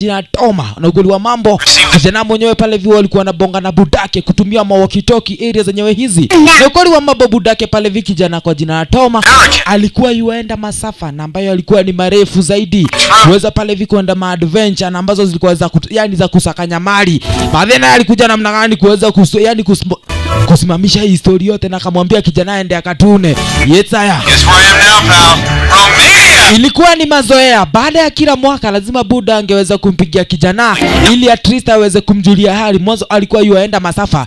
jina Toma na ukweli wa mambo, kijana mwenyewe pale vi walikuwa na bonga na budake kutumia walkie-talkie area zenyewe hizi. Na ukweli wa mambo, budake pale vi kijana kwa jina Toma alikuwa yuenda masafa na ambayo alikuwa ni marefu zaidi, kuweza pale vi kuenda ma-adventure na ambazo zilikuwa za za kusakanya mali. Baadaye alikuja namna gani kuweza kusimamisha hii story yote, na akamwambia kijana aende akatune. Yetsaya. Ilikuwa ni mazoea, baada ya kila mwaka lazima buda angeweza kumpigia kijana ili at least aweze kumjulia hali. Mwanzo alikuwa yuaenda masafa,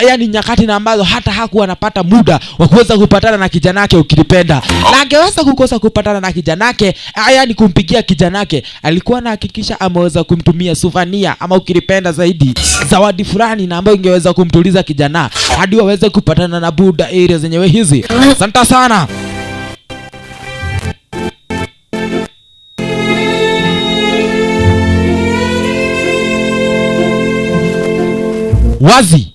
yani nyakati na ambazo hata hakuwa anapata muda wa kuweza kupatana na kijana yake ukilipenda. Na angeweza kukosa kupatana na kijana yake, yani kumpigia kijana yake, alikuwa anahakikisha ameweza kumtumia souvenir ama ukilipenda zaidi zawadi fulani na ambayo ingeweza kumtuliza kijana hadi waweze kupatana na buda area zenyewe hizi. Asante sana. Wazi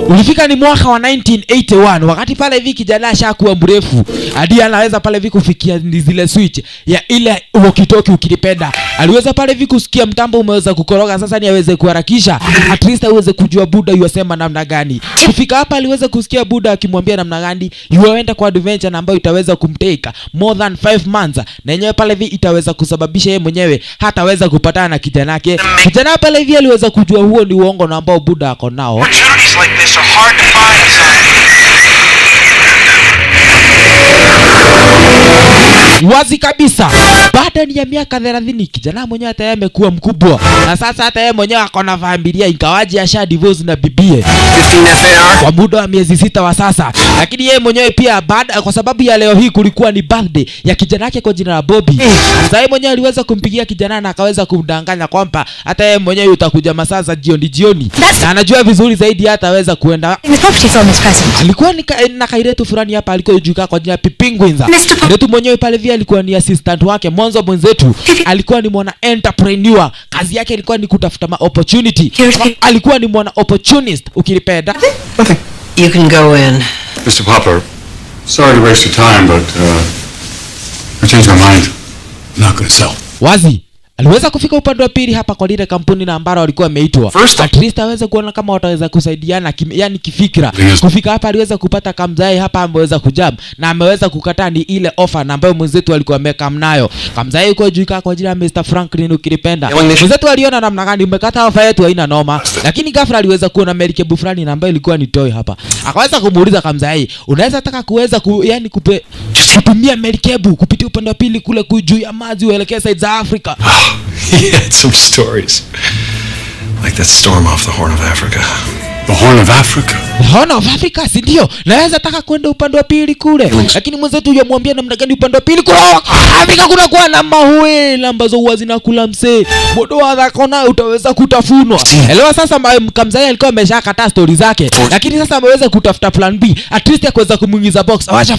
ulifika ni mwaka wa 1981, wakati pale hivi kijana ashakuwa mrefu hadi anaweza pale hivi kufikia zile switch ya ile walkie-talkie ukilipenda. Aliweza pale hivi kusikia mtambo umeweza kukoroga, sasa ni aweze kuharakisha at least aweze kujua buda yusema namna gani. Kufika hapa aliweza kusikia buda akimwambia namna gani yuaenda kwa adventure na ambayo itaweza kumteka more than 5 months, na yenyewe pale hivi itaweza kusababisha yeye mwenyewe hataweza kupatana na kijana yake. Kijana pale hivi aliweza kujua huo ni uongo na ambao buda ako nao. These are hard to find, Wazi kabisa, baada ya miaka 30 kijana mwenyewe hata yeye amekuwa mkubwa, na sasa hata yeye mwenyewe ako na familia, ingawaje asha divorce na bibie kwa muda wa miezi 6 wa sasa. Lakini yeye mwenyewe pia baada, kwa sababu ya leo hii kulikuwa ni birthday ya kijana yake kwa jina la Bobby. Sasa yeye mwenyewe aliweza kumpigia kijana na akaweza kumdanganya kwamba hata yeye mwenyewe utakuja masaa za jioni, na anajua vizuri zaidi hata aweza kuenda. Alikuwa na kairetu fulani hapa alikuwa yujuka kwa jina Penguins. Kairetu mwenyewe pale vile alikuwa ni assistant wake. Mwanzo mwenzetu alikuwa ni mwana entrepreneur, kazi yake ilikuwa ni kutafuta opportunity. Alikuwa ni mwana opportunist ukilipenda. You can go in. Mr. Popper, sorry to waste your time, but I changed my mind. I'm not going to sell. Wazi aliweza kufika upande wa pili hapa kwa lile kampuni na ambalo walikuwa wameitwa. At least aweze kuona kama wataweza kusaidiana yani kifikra. Kufika hapa aliweza kupata Kamzai hapa, ameweza kujam na ameweza kukataa ni ile offer na ambayo mwenzetu alikuwa ameka mnayo. Kamzai yuko juu kwa jina Mr. Franklin ukilipenda. Mwenzetu aliona namna gani umekata offer yetu haina noma, lakini ghafla aliweza kuona merikebu fulani na ambayo ilikuwa ni toy hapa. Akaweza kumuuliza Kamzai, unaweza taka kuweza yani kutumia merikebu kupitia upande wa pili kule juu ya maji uelekea side za Africa? He had some stories. Like that storm off the Horn of Africa. The Horn of Africa? The Horn of Africa, si ndio? Naweza taka kwenda upande wa pili kule. Lakini mwenzetu yamwambia namna gani upande wa pili kule? Afrika kuna kuwa na mahuela ambazo huwa zinakula msee. Bodo wa kona utaweza kutafunwa. Elewa sasa Kamzai alikuwa ameshakataa story zake. Lakini sasa ameweza kutafuta plan B. At least kuweza kumuingiza box. Washa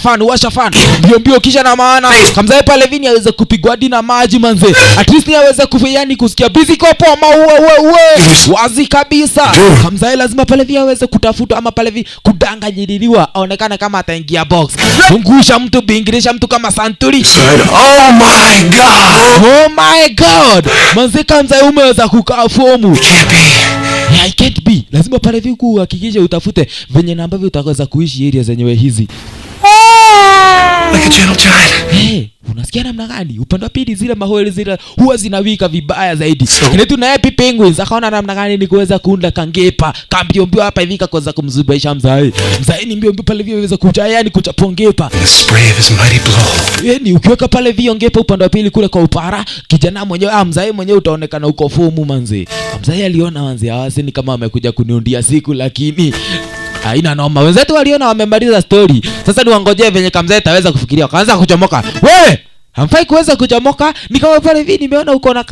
fan. Mbio kisha na maana. Kamzai pale vini aweze kupigwa hadi na maji manze. At least aweze kufanya kusikia busy kopo maua. Wazi kabisa. Kamzai lazima pale vile aweze kutafuta ama pale vile kudanganyiliwa aonekane kama ataingia box. Fungusha mtu, bingirisha mtu kama Santuri. Oh my god. Manze Kamzai umeweza kukaa fomu. It can't be. Lazima pale vile kuhakikisha utafute venye na ambavyo utaweza kuishi area zenyewe hizi. Like a gentle giant. Unasikia namna gani? Upande wa pili zile maholi zile huwa zinawika vibaya zaidi. Kile tu na Happy Penguins akaona namna gani ni kuweza kuunda kangepa. Kambio hapa hivi kakoza kumzubaisha Mzai. Mzai ni mbio pale vile waweza kuja yani kuchapongepa. The spray of his mighty blow. Yani ukiweka pale vile ongepa upande wa pili kule kwa upara, kijana mwenyewe Mzai mwenyewe utaonekana uko fomu manzi. Mzai aliona manzi hawasi ni kama amekuja kuniundia siku, lakini haina noma. Wenzetu waliona wamemaliza story. Sasa ni wangojee venye Kamzai ataweza kufikiria. Kaanza kuchomoka. Wewe hamfai kuweza kuchomoka. Ni kama pale hivi nimeona uko na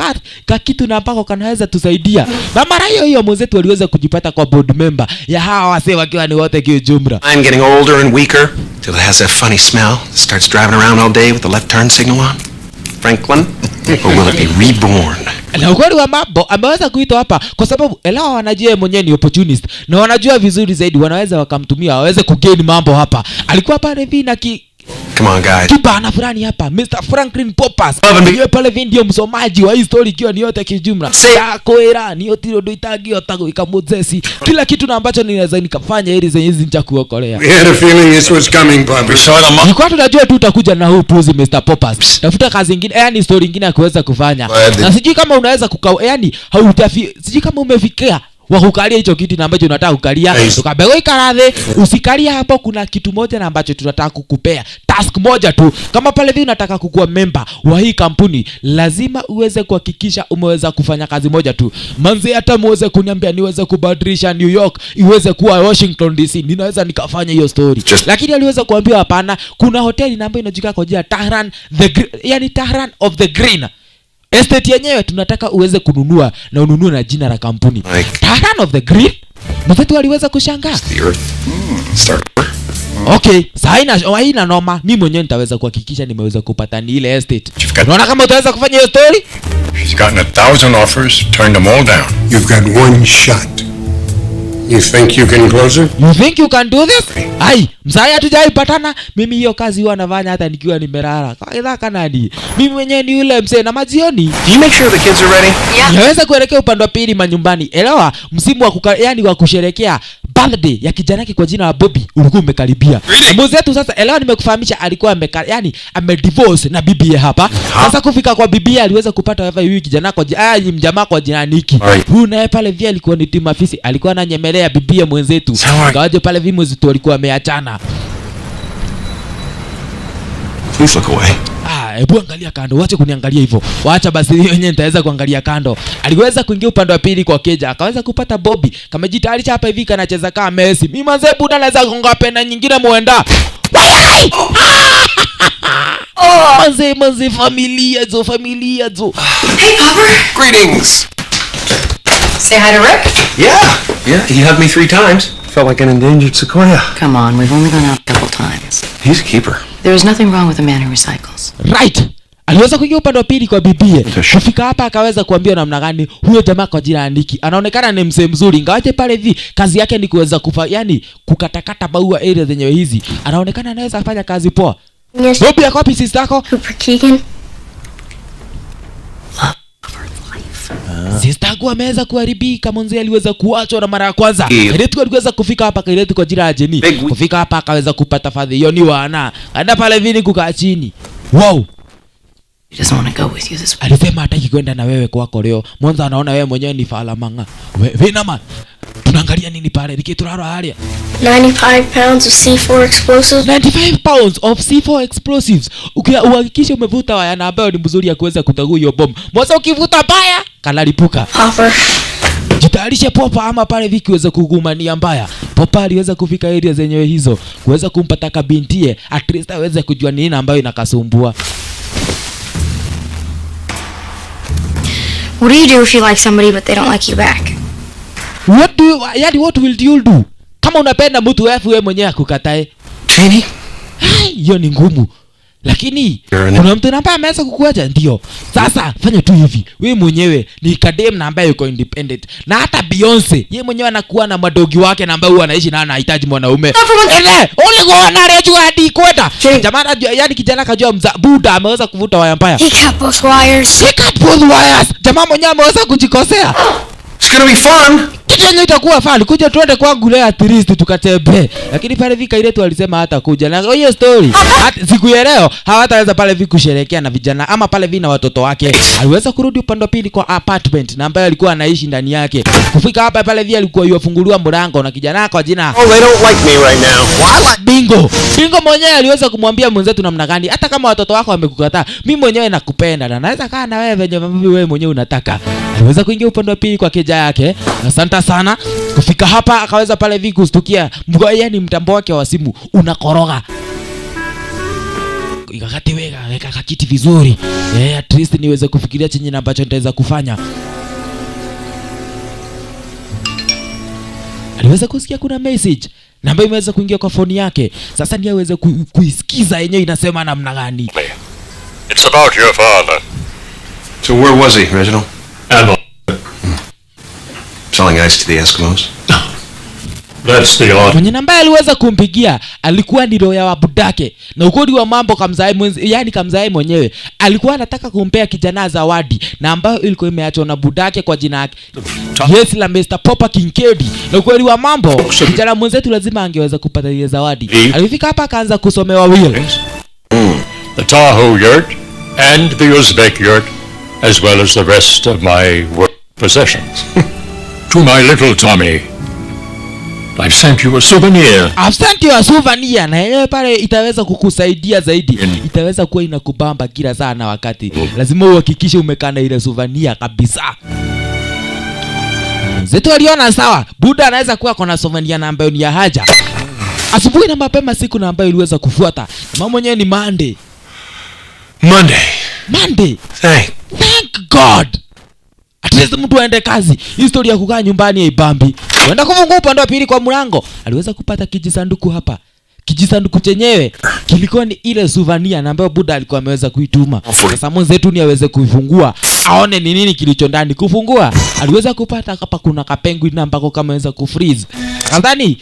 kitu na ambako kanaweza tusaidia. Na mara hiyo mwenzetu waliweza kujipata kwa board member ya hawa wasee wakiwa ni wote kiujumla. I'm getting older and weaker till it has that funny smell. Starts driving around all day with the left turn signal on. Franklin, or will it be reborn? Na ukweli wa mambo ameweza kuitwa hapa kwa sababu elewa wanajua mwenyewe ni opportunist na wanajua vizuri zaidi wanaweza wakamtumia waweze kugain mambo hapa. Alikuwa pale hivi na Come on, guys. kibana fulani hapa, Mr. Franklin Poppers yeye pale hivi ndio msomaji wa hii story ikiwa ni yote kijumla. Yakoera ni otiro ndo itagio gwika Mozesi, kila kitu na ambacho ninaweza nikafanya ili zenye hizi ncha kuokolea. We had a feeling this was coming, Bobby. Nilikuwa tunajua tu utakuja na huu puzi Mr. Poppers. Tafuta kazi nyingine, yani story nyingine ya kuweza kufanya. Na sijui kama unaweza yani sijui kama umefikia wa kukalia hicho kitu na ambacho unataka kukalia. Tukabego ikaradhe, usikalia hapo, kuna kitu moja na ambacho tunataka kukupea. Task moja tu. Kama pale hivi unataka kukuwa member wa hii kampuni, lazima uweze kuhakikisha umeweza kufanya kazi moja tu. Manzi hata muweze kuniambia niweze kubadilisha New York iweze kuwa Washington DC, ninaweza nikafanya hiyo story. Lakini aliweza kuambia hapana, kuna hoteli ambayo inajulikana kwa jina Tehran yani Tehran of the Green. Estate yenyewe tunataka uweze kununua na ununue na jina la kampuni. Tehran of the Green. Mfetu aliweza kushangaa. Okay, haina noma. Mimi mwenyewe nitaweza kuhakikisha nimeweza kupata ni ile estate. Unaona kama utaweza kufanya hiyo story? She's gotten 1,000 offers, turned them all down. You've got one shot. You think you can close it? You think you can do this? Ai, msaya hatujaipatana. Mimi hiyo kazi huwa nafanya hata nikiwa nimelala. Kaidha kanani. Mimi mwenyewe ni yule mzee na majioni. Do you make sure the kids are ready? Yeah. Naweza kuelekea upande wa pili manyumbani. Elewa, msimu wa yani wa kusherehekea birthday ya kijana yake kwa jina la Bobby ulikuwa umekaribia. Mzee wetu sasa, elewa nimekufahamisha, alikuwa amedivorce na bibi hapa. Sasa kufika kwa bibi aliweza kupata wife huyu kijana kwa mjamaa kwa jina Niki. Huyu naye pale vile alikuwa ni timu afisi, alikuwa ananyemelea bibi mwenzetu. Kawaje pale vile mwenzetu walikuwa wameachana. Please look away. Hebu angalia kando, wacha kuniangalia hivyo. Waacha basi wenyewe nitaweza kuangalia kando. Aliweza kuingia upande wa pili kwa keja, akaweza kupata Bobby. Kama jitayarisha hapa hivi kanacheza kama Messi. Mimi manze buda naweza kugonga pena nyingine muenda. Manze familia zo. Hey, Papa. Greetings. Say hi to Rick. Yeah, he hugged me 3 times. Felt like an endangered sequoia. Come on, we've only gone out a couple times. He's a keeper. There is nothing wrong with a man who recycles. Right. Aliweza kuingia upande wa pili kwa bibie. Kufika hapa akaweza kuambia namna gani huyo jamaa kwa jina Niki anaonekana ni mzee mzuri, ingawaje pale hivi kazi yake ni kuweza kukatakata maua area zenyewe hizi. Anaonekana anaweza kufanya kazi poa. Yes. Bobby yako wapi sister yako? Cooper Keegan. Sister yako ameweza kuharibika, mwanzo aliweza kuachwa na mara ya kwanza. Kailetu aliweza kufika hapa, Kailetu kwa jina la Jenny. Kufika hapa akaweza kupata fadhi hiyo ni wana. Kaenda pale vini kukaa chini. Wow. He doesn't want to go with you this week. Alisema hataki kwenda na wewe kwako leo. Mwanzo anaona wewe mwenyewe ni fala manga. Wewe na man. Tunaangalia nini pale? Nikituraro halia. 95 pounds of C4 explosives. 95 pounds of C4 explosives. Uhakikishe umevuta waya na ambayo ni mzuri ya kuweza kutagua hiyo bomu. Mwanzo ukivuta baya kanalipuka. Popper. Jitayarishe Popa ama pale viki weza kugumania mbaya. Popa aliweza kufika area zenyewe hizo, kuweza kumpata kabintie, at least aweze kujua nini ambayo inakasumbua. What do you do if you like somebody but they don't like you back? What will you do? Kama unapenda mtu wewe mwenyewe akukatae. Cheney? Hiyo ni ngumu. Lakini kuna mtu ambaye ameweza kukuacha ndio. Sasa fanya tu hivi. Wewe mwenyewe ni kadem na ambaye yuko independent. Na hata Beyonce, yeye mwenyewe anakuwa na madogi wake na ambaye huwa anaishi na anahitaji mwanaume. Ole gona rejo hadi kwenda. Jamaa yani kijana kajua Buda ameweza kuvuta waya mbaya. He cut both wires. Jamaa mwenyewe ameweza kujikosea. It's gonna be fun. Kitu itakuwa fun. Kuja tuende kwangu leo at least tukatembee. Lakini pale vika ile tu alisema hata kuja. Na hiyo story hata siku ya leo hawataweza pale vika kusherehekea na vijana ama pale vina watoto wake. Aliweza kurudi upande pili kwa apartment na ambaye alikuwa anaishi ndani yake. Kufika hapa pale vile alikuwa yufunguliwa mlango na kijana kwa jina Oh, they don't like me right now. What? Bingo mwenyewe aliweza kumwambia mwenzetu namna gani, hata kama watoto wako wamekukataa, mimi mwenyewe nakupenda na naweza kaa na wewe venye wewe mwenyewe unataka. Aliweza kuingia upande wa pili kwa keja yake. Asante sana. Kufika hapa akaweza pale viku kustukia yani mtambo wake wa simu unakoroga. Ikakati weka kakiti vizuri. At least niweze kufikiria chenye ambacho nitaweza kufanya. Aliweza kusikia kuna message na ambayo imeweza kuingia kwa phone yake. Sasa ndiye aweze kuisikiza yenyewe inasema namna gani. It's about your father. So where was he, Reginald? And Selling ice to the Eskimos. That's the order. Mwenye namba aliweza kumpigia alikuwa ni roya wa budake, na ukweli wa mambo kamzae mwenzi, yani kamzae mwenyewe alikuwa anataka kumpea kijana zawadi na ambayo ilikuwa imeachwa na budake kwa jina yake. Yes, la Mr. Popper Kincaid. Na ukweli wa mambo kijana mwenzetu lazima angeweza kupata ile zawadi. Alifika hapa akaanza kusomewa will. The Tahoe yurt and the Uzbek yurt, as well as the rest of my work possessions. To my little Tommy, I've sent you a souvenir. I've sent you a souvenir. Na yeye pale itaweza kukusaidia zaidi. Itaweza kuwa inakubamba kila saa na wakati. Lazima uhakikishe umekana ile souvenir kabisa. Zetu aliona sawa. Buda anaweza kuwa kuna souvenir na ambayo ni ya haja. Asubuhi na mapema siku na ambayo iliweza kufuata. Mama mwenyewe ni Monday. Thank God. At least mtu aende kazi. Historia ya kukaa nyumbani ya ibambi. Wenda kufungua upande wa pili kwa mlango. Aliweza kupata kijisanduku hapa. Kijisanduku chenyewe kilikuwa ni ile souvenir na ambayo Buda alikuwa ameweza kuituma. Sasa mwenzetu ni aweze kuifungua, aone ni nini kilicho ndani. Kufungua, aliweza kupata hapa kuna kapenguin ambako kameweza kufreeze. Akadhani,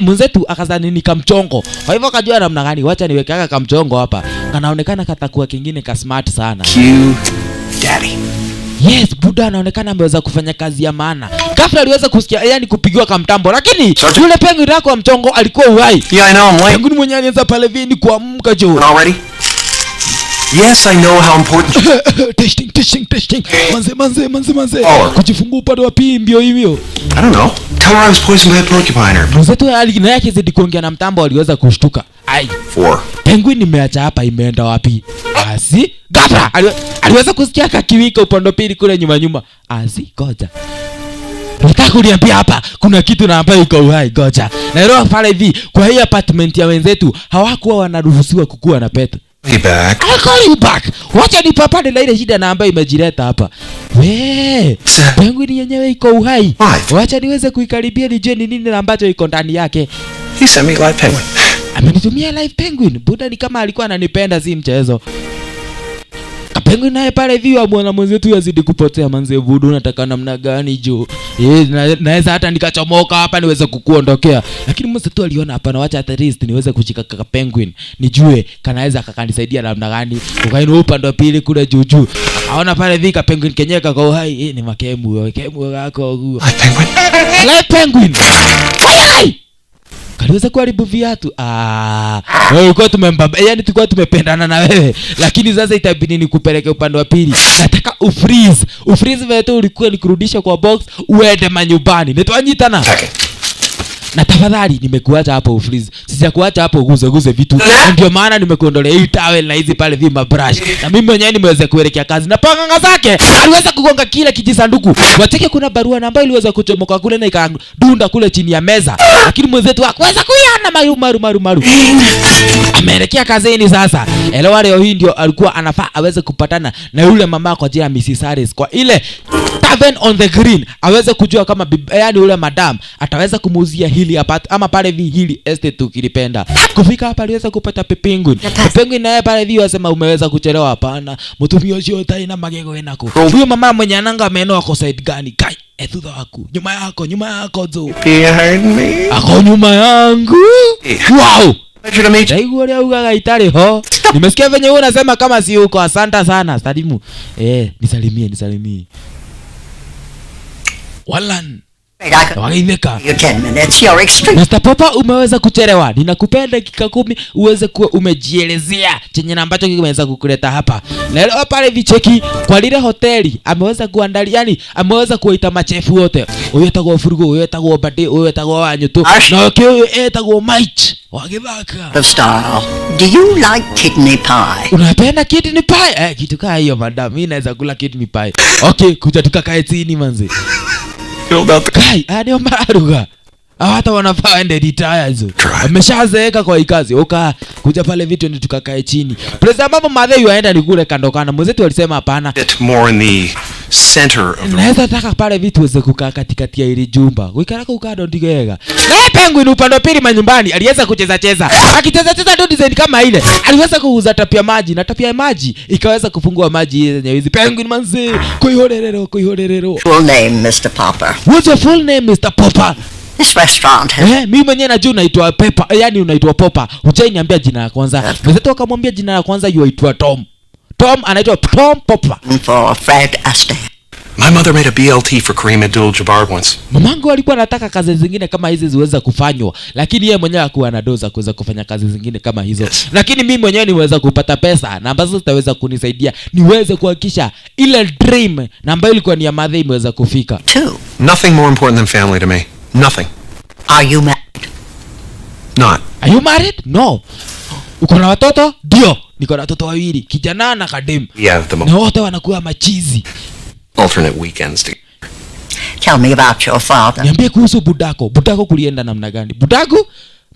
mwenzetu akadhani ni kamchongo. Kwa hivyo akajua namna gani, wacha niweke haka kamchongo hapa. Kanaonekana katakuwa kingine ka smart sana. Cue daddy. Yes, Buda anaonekana ameweza kufanya kazi ya maana. Ghafla aliweza kusikia, yani kupigiwa kamtambo, lakini yule penguin wako wa mchongo alikuwa uhai. Yeah, I know, I'm late. Penguin mwenye alianza pale vini kuamka jo. Already? Yes, I know how important. Testing. Manze. Oh. Kujifungua upande wa pili mbio hivyo. I don't know. Tell her I was poisoned by a porcupine. Mwenzetu na yake zidi kuongea na mtambo aliweza kushtuka. 4. Penguin nimeacha hapa imeenda wapi? Asi? Ghafla aliweza kusikia kakiwika upande wa pili kule nyuma. Asi, goja. Nataka kuniambia hapa kuna kitu na ambayo iko uhai, goja. Na leo pale hivi kwa hii apartment ya wenzetu hawakuwa wanaruhusiwa kukua na pet. I'll call you back. Wacha nipapane na ile shida na ambayo imejileta hapa. Penguin yenyewe iko uhai. Wacha niweze kuikaribia nijue ni nini ambacho iko ndani yake. He sent me live penguin. Amenitumia live penguin. Buda ni kama alikuwa ananipenda, si mchezo. Penguin naye pale hivi bwana mwenzetu yazidi kupotea manze. Buda unataka namna gani jo? Naweza hata nikachomoka hapa niweze kukuondokea. Lakini mwenzetu aliona hapana, wacha at least niweze kushika kaka penguin. Nijue kanaweza kakanisaidia namna gani. Ukaino upande wa pili kule juu. Akaona pale hivi ka penguin kenyeka kwa uhai. Ni makemu yako huo. Live penguin. Kaliweza kuharibu viatu. Ulikuwa tumembaba, yani tulikuwa tumependana na wewe, lakini sasa itabidi nikupeleke upande wa pili. Nataka ufreeze viatu ulikuwa nikurudisha kwa box uende manyumbani. Netwanyitana. Na tafadhali nimekuacha hapo ufreeze. Sijakuacha hapo guze vitu. Ndio maana nimekuondolea hii towel na hizi pale vima brush. Na mimi mwenyewe nimeweza kuelekea kazi. Na panga zake aliweza kugonga kile kijisanduku. Wateke kuna barua ambayo iliweza kuchomoka kule na ikadunda kule chini ya meza. Lakini mwenzetu hakuweza kuiona maru. Ameelekea kazini sasa. Elewa leo hii ndio alikuwa anafaa aweze kupatana na yule mama kwa jina Mrs. Harris kwa ile Tavern on the Green. Aweze kujua kama yani yule madam ataweza kumuuzia hili ama pale hili estate tukilipenda. Kufika hapa aliweza kupata penguin. Penguin naye pale hivi wasema umeweza kuchelewa. Hapana, mtumio sio taina magego enako. Huyo mama mwenye ananga amenoa kwa side gani? Kai, etudha waku. Nyuma yako zo. Behind me. Ako nyuma yangu. Wow. Pleasure to meet you. Daigu wale ugaga itali ho. Nimesikia venye wewe unasema kama si uko. Asante sana. Salimu. Nisalimie. Wallan. Wakaiveka. Mr. Popper umeweza kuchelewa. Ninakupenda dakika 10 uweze kuwa umejielezea chenye na ambacho kimeweza kukuleta hapa. Na leo pale vicheki kwa lile hoteli ameweza kuandalia, yani ameweza kuita machefu wote. Huyo etagwo Furugo, huyo etagwo Bade, huyo etagwo Wanyutu. Na huyo etagwo Mike. Wakivaka. Do you like kidney pie? Unapenda kidney pie? Kitu kama hiyo madam. Mimi naweza kula kidney pie. Okay, kuja tukakae chini manzi. Kai, ndio maruga. Hata wanafaa ende retire hizo. Ameshazeeka kwa hii kazi. Kuja pale vitu ndio tukakae chini. President Mama Madhe yuaenda ni kule kando kana. Mwenzetu alisema hapana. Get more in the center of the Naweza taka pale vitu weze kukaa katikati ya ile jumba. Ukikaraka ukado ndigega. Na penguin upande wa pili manyumbani aliweza kucheza. Akicheza ndio design kama ile. Aliweza kuuza tapia maji na tapia maji ikaweza kufungua maji yenye hizi penguin manzi. Kuihorerero. Full name, Mr. Popper. What's your full name, Mr. Popper? This restaurant has... mimi mwenyewe najua unaitwa Pepper, yani unaitwa Popper. Hujai niambia jina la kwanza. Mwenzetu akamwambia jina la kwanza yuaitwa Tom. Tom anaitwa Tom Popper. For Fred Astaire. My mother made a BLT for Kareem Abdul-Jabbar once. Mamangu alikuwa anataka kazi zingine kama hizi ziweza kufanywa, lakini yeye mwenyewe hakuwa na doza kuweza kufanya kazi zingine kama hizo. Yes. Lakini mimi mwenyewe niweza kupata pesa na ambazo zitaweza kunisaidia niweze kuhakikisha ile dream na ambayo ilikuwa ni ya mother imeweza kufika. Two. Nothing more important than family to me. Nothing. Are you married? Not. Are you married? No. Uko na watoto? Ndio. Niko na watoto wawili, kijana na kadem. Yeah, na wote wanakuwa machizi. Alternate weekends together. Tell me about your father. Niambie kuhusu budako. Budako kulienda namna gani? Budako?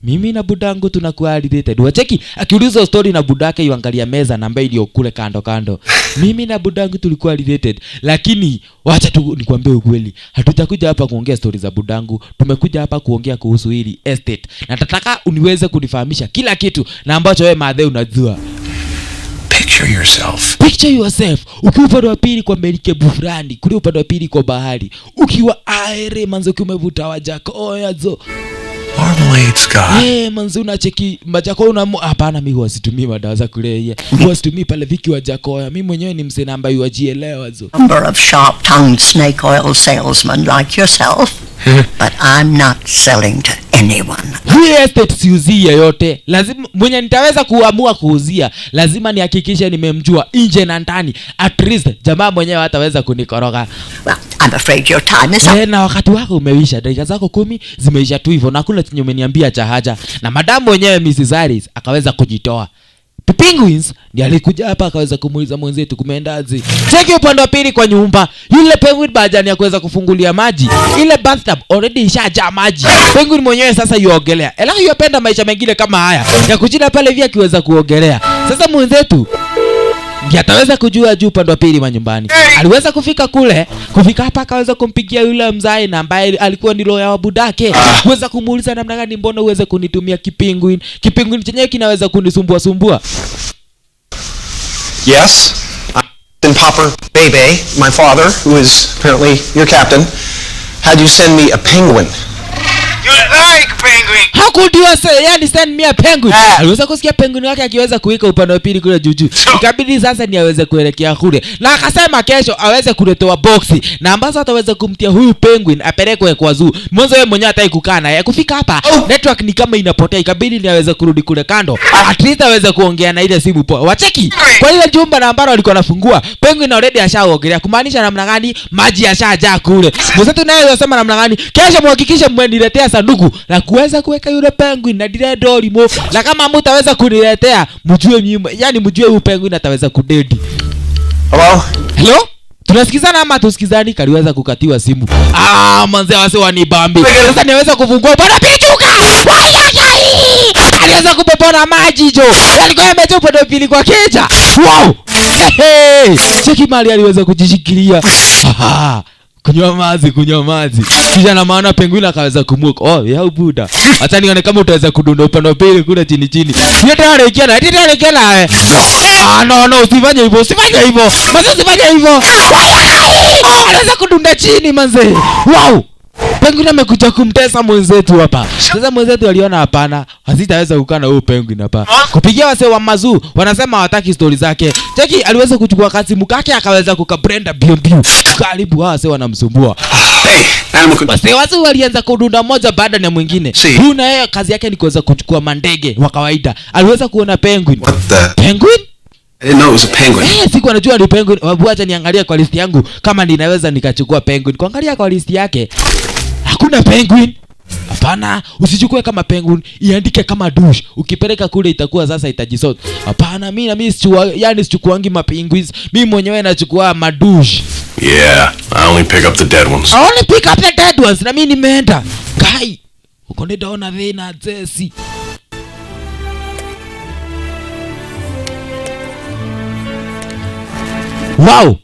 Mimi na budangu tunakuwa related. Wacheki akiuliza story na budake yuangalia meza na ambaye ndio kule kando kando. Mimi na budangu tulikuwa related. Lakini wacha tu nikwambie ukweli. Hatutakuja hapa kuongea story za budangu. Tumekuja hapa kuongea kuhusu hili estate. Na nataka uniweze kunifahamisha kila kitu na ambacho wewe madhe unajua. Picture yourself. Picture yourself. Ukiwa upande wa pili kwa merikebu fulani, kule upande wa pili kwa bahari. Ukiwa aere manzo ukiwa umevuta Wajakoya zo. Marmalade Sky. Manzo unacheki Wajakoya hapana, mimi huwa situmii madawa za kulevya. Huwa situmii pale viki Wajakoya. Mimi mwenyewe ni msee ambaye wajielewa zo. Number of sharp-tongued snake oil salesmen like yourself. But I'm not selling to anyone. Hii estate siuzii yoyote. Lazima mwenye nitaweza kuamua kuuzia, lazima nihakikishe nimemjua nje na ndani. At least jamaa mwenyewe hataweza kunikoroga. Well, I'm afraid your time is up. Na wakati wako umeisha. Dakika zako 10 zimeisha tu hivyo. Na kuna chenye umeniambia cha haja. Na madamu mwenyewe Mrs. Harris akaweza kujitoa. Penguins ndiye alikuja hapa akaweza kumuuliza mwenzetu kumeendaje. Cheki upande wa pili kwa nyumba. Yule penguin bajani ya kuweza kufungulia maji. Ile bathtub already ishajaa maji. Penguin mwenyewe sasa yuogelea. Ela yupenda maisha mengine kama haya. Ya kujina pale vya akiweza kuogelea. Sasa mwenzetu ndiye ataweza kujua juu upande wa pili manyumbani. Aliweza kufika kule, kufika hapa akaweza kumpigia yule mzai na ambaye alikuwa ni lawyer wa budake. Kuweza kumuuliza namna gani mbona uweze kunitumia kipinguin. Kipinguin chenyewe kinaweza kunisumbua. Yes. Then Popper Bebe, my father, who is apparently your captain, had you send me a penguin. You like penguin? How could you say, yani send me a penguin? Aliweza kusikia penguin wake akiweza kuweka upande wa pili kule juju. Ikabidi sasa ni aweze kuelekea kule. Na akasema kesho aweze kuletewa boxi na ambazo ataweza kumtia huyu penguin apelekwe kwa zoo. Mwanzo yeye mwenyewe hataki kukaa naye. Kufika hapa network ni kama inapotea. Ikabidi ni aweze kurudi kule kando. At least aweze kuongea na ile simu poa. Wacheki. Kwa ile jumba na ambalo alikuwa anafungua, penguin already ashaogelea. Kumaanisha namna gani maji yashajaa kule. Mwanzo naye anasema namna gani kesho muhakikishe mmeniletea sanduku la kuweza kuweka yule penguin na dire dolimo. Na kama mtaweza kuniletea mjue mimi, yani mjue huyu penguin ataweza kudedi. Hello? Tunasikizana ama tusikizani? Kaliweza kukatiwa simu. Manze wase wanibambi. Sasa niweza kufungua bwana pichuka. Aliweza kupopona maji jo. Alikuwa ametoa upande wa pili kwa keja. Wow. Cheki mali aliweza kujishikilia. Kunywa maji. Kisha na maana penguin akaweza kumuka. Ya buda. Acha nione kama utaweza kudunda upande wa pili kule chini. Ndio anarekea. No, usifanye hivyo. Manze usifanye hivyo. Anaweza kudunda chini manze. Wow. Penguin amekuja kumtesa mwenzetu hapa. Sasa mwenzetu aliona hapana, hazitaweza kukaa na huyo penguin hapa. Kupigia wase wa mazuu, wanasema hawataki story zake. Cheki aliweza kuchukua kasi mkake akaweza kukabrenda bio. Karibu wase wanamsumbua. Wase walianza kudunda moja baada ya mwingine. Huyu na yeye kazi yake ni kuweza kuchukua mandege wa kawaida. Aliweza kuona penguin. Penguin? I didn't know it was a penguin. Siku anajua ni penguin. Wacha niangalie kwa list yangu kama ninaweza nikachukua penguin. Kuangalia kwa list yake hakuna penguin. Hapana, usichukue kama penguin, iandike kama douche. Ukipeleka kule itakuwa sasa itajisort. Hapana, mimi sichukuangi mapenguins. Mimi mwenyewe nachukua madouche. Yeah, I only pick up the dead ones. I only pick up the dead ones. Na mimi nimeenda. Kai, uko ndaona thina Jesse. Wow.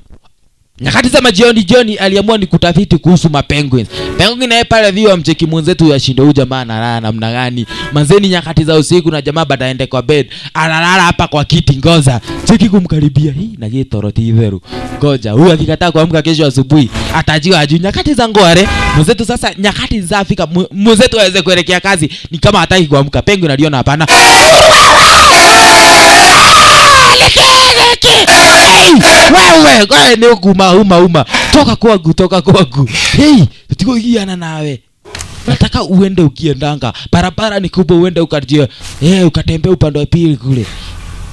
Nyakati za jioni aliamua ni kutafiti kuhusu mapenguins. Penguin naye pale vio amcheki mwenzetu yashinde huyu jamaa analala namna gani. Manzeni nyakati za usiku na jamaa baada aende kwa bed. Analala hapa kwa kiti ngoza. Cheki kumkaribia hii na gitoro tiveru. Ngoja huyu akikataa kuamka kesho asubuhi atajiwa aju nyakati za ngware. Mwenzetu sasa nyakati za Afrika mwenzetu aweze kuelekea kazi ni kama hataki kuamka. Penguin aliona hapana. Wewe ni uma toka kwangu. Hey, tutigogiana nawe. Nataka uende ukiendanga. Barabara ni kubwa uende ukajie. Ukatembea upande wa pili kule.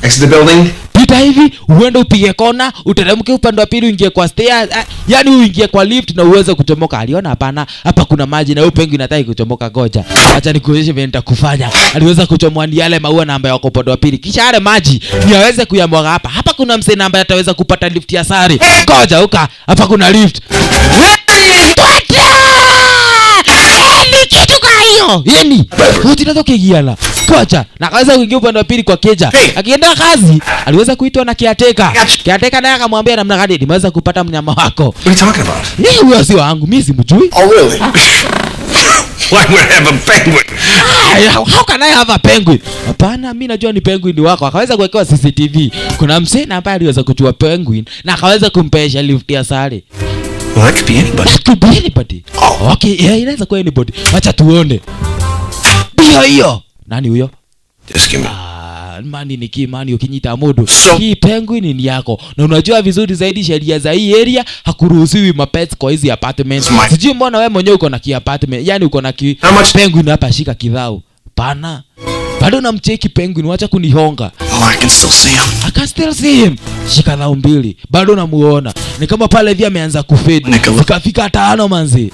Exit the building. Pita hivi, uende upige kona, uteremke upande wa pili uingie kwa stairs, yani uingie kwa lift na uweze kuchomoka. Aliona hapana, hapa kuna maji na huyo penguin hataki kuchomoka goja. Acha nikuonyeshe vile nitakufanya. Aliweza kuchomoa yale maua namba ya upande wa pili. Kisha yale maji ni aweze kuyamwaga hapa. Hapa kuna msee namba ataweza kupata lift ya sare. Goja uka, hapa kuna lift. Yeni, utinatoke giala. Kocha, na kaweza kuingia upande wa pili kwa keja. Akienda kazi, aliweza kuitwa na caretaker. Caretaker naye akamwambia namna gani nimeweza kupata mnyama wako. What are you talking about? Huyo si wangu, mimi simjui. Oh really? Why would I have a penguin? How can I have a penguin? Hapana, mimi najua ni penguin wako. Akaweza kuwekewa CCTV. Kuna msee na ambaye aliweza kuchua penguin na akaweza kumpesha lift ya sare. Well, that could be anybody. That could be anybody. Oh. Okay, yeah, inaweza kuwa anybody. Acha tuone. Hiyo. Nani huyo? Just give me. Mani ni kimani ukinyita modo. So, hii penguin ni yako. Na unajua vizuri zaidi sheria za hii area hakuruhusiwi mapets kwa hizi apartments. Sijui mbona wewe mwenyewe uko na ki apartment. Yaani uko na ki penguin hapa shika kidhao. Pana. Bado namcheki penguin wacha kunihonga. Oh, I can still see him. I can still see him. Shika dhao mbili. Bado namuona. Ni kama pale hivi ameanza kufade. Fika 5 manzi.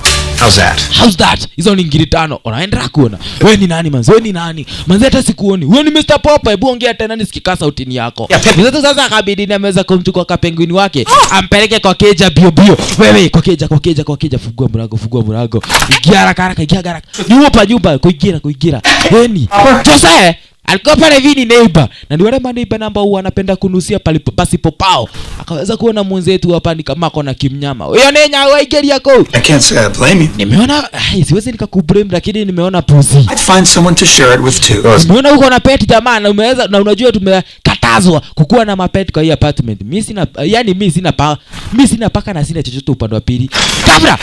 How's that? Hizo ni ngiri 5. Unaenda kuona. Wewe ni nani manzi? Wewe ni nani? Manzi hata sikuoni. Wewe ni Mr. Popeye. Hebu ongea tena nisikika sauti yako. Mzee sasa akabidi ni ameweza kumchukua ka penguin wake. Ampeleke kwa keja bio. Wewe kwa keja fungua mlango. Ingia haraka. Nyumba kuingia. Heni. Jose alikuwa pale vini neighbor. Na ni wale maneighbor namba huwa anapenda kunusia pasipo pao. Akaweza kuona mwenzetu hapa ni kama kona kimnyama. Huyo nenya waigeri yako. I can't say I blame you. Nimeona siwezi nikakublame lakini nimeona pussy. I'd find someone to share it with too. Nimeona uko na pet jamaa na umeweza na unajua tumekatazwa kukuwa na mapet kwa hii apartment. Mimi sina paka na sina chochote upande wa pili. Kabla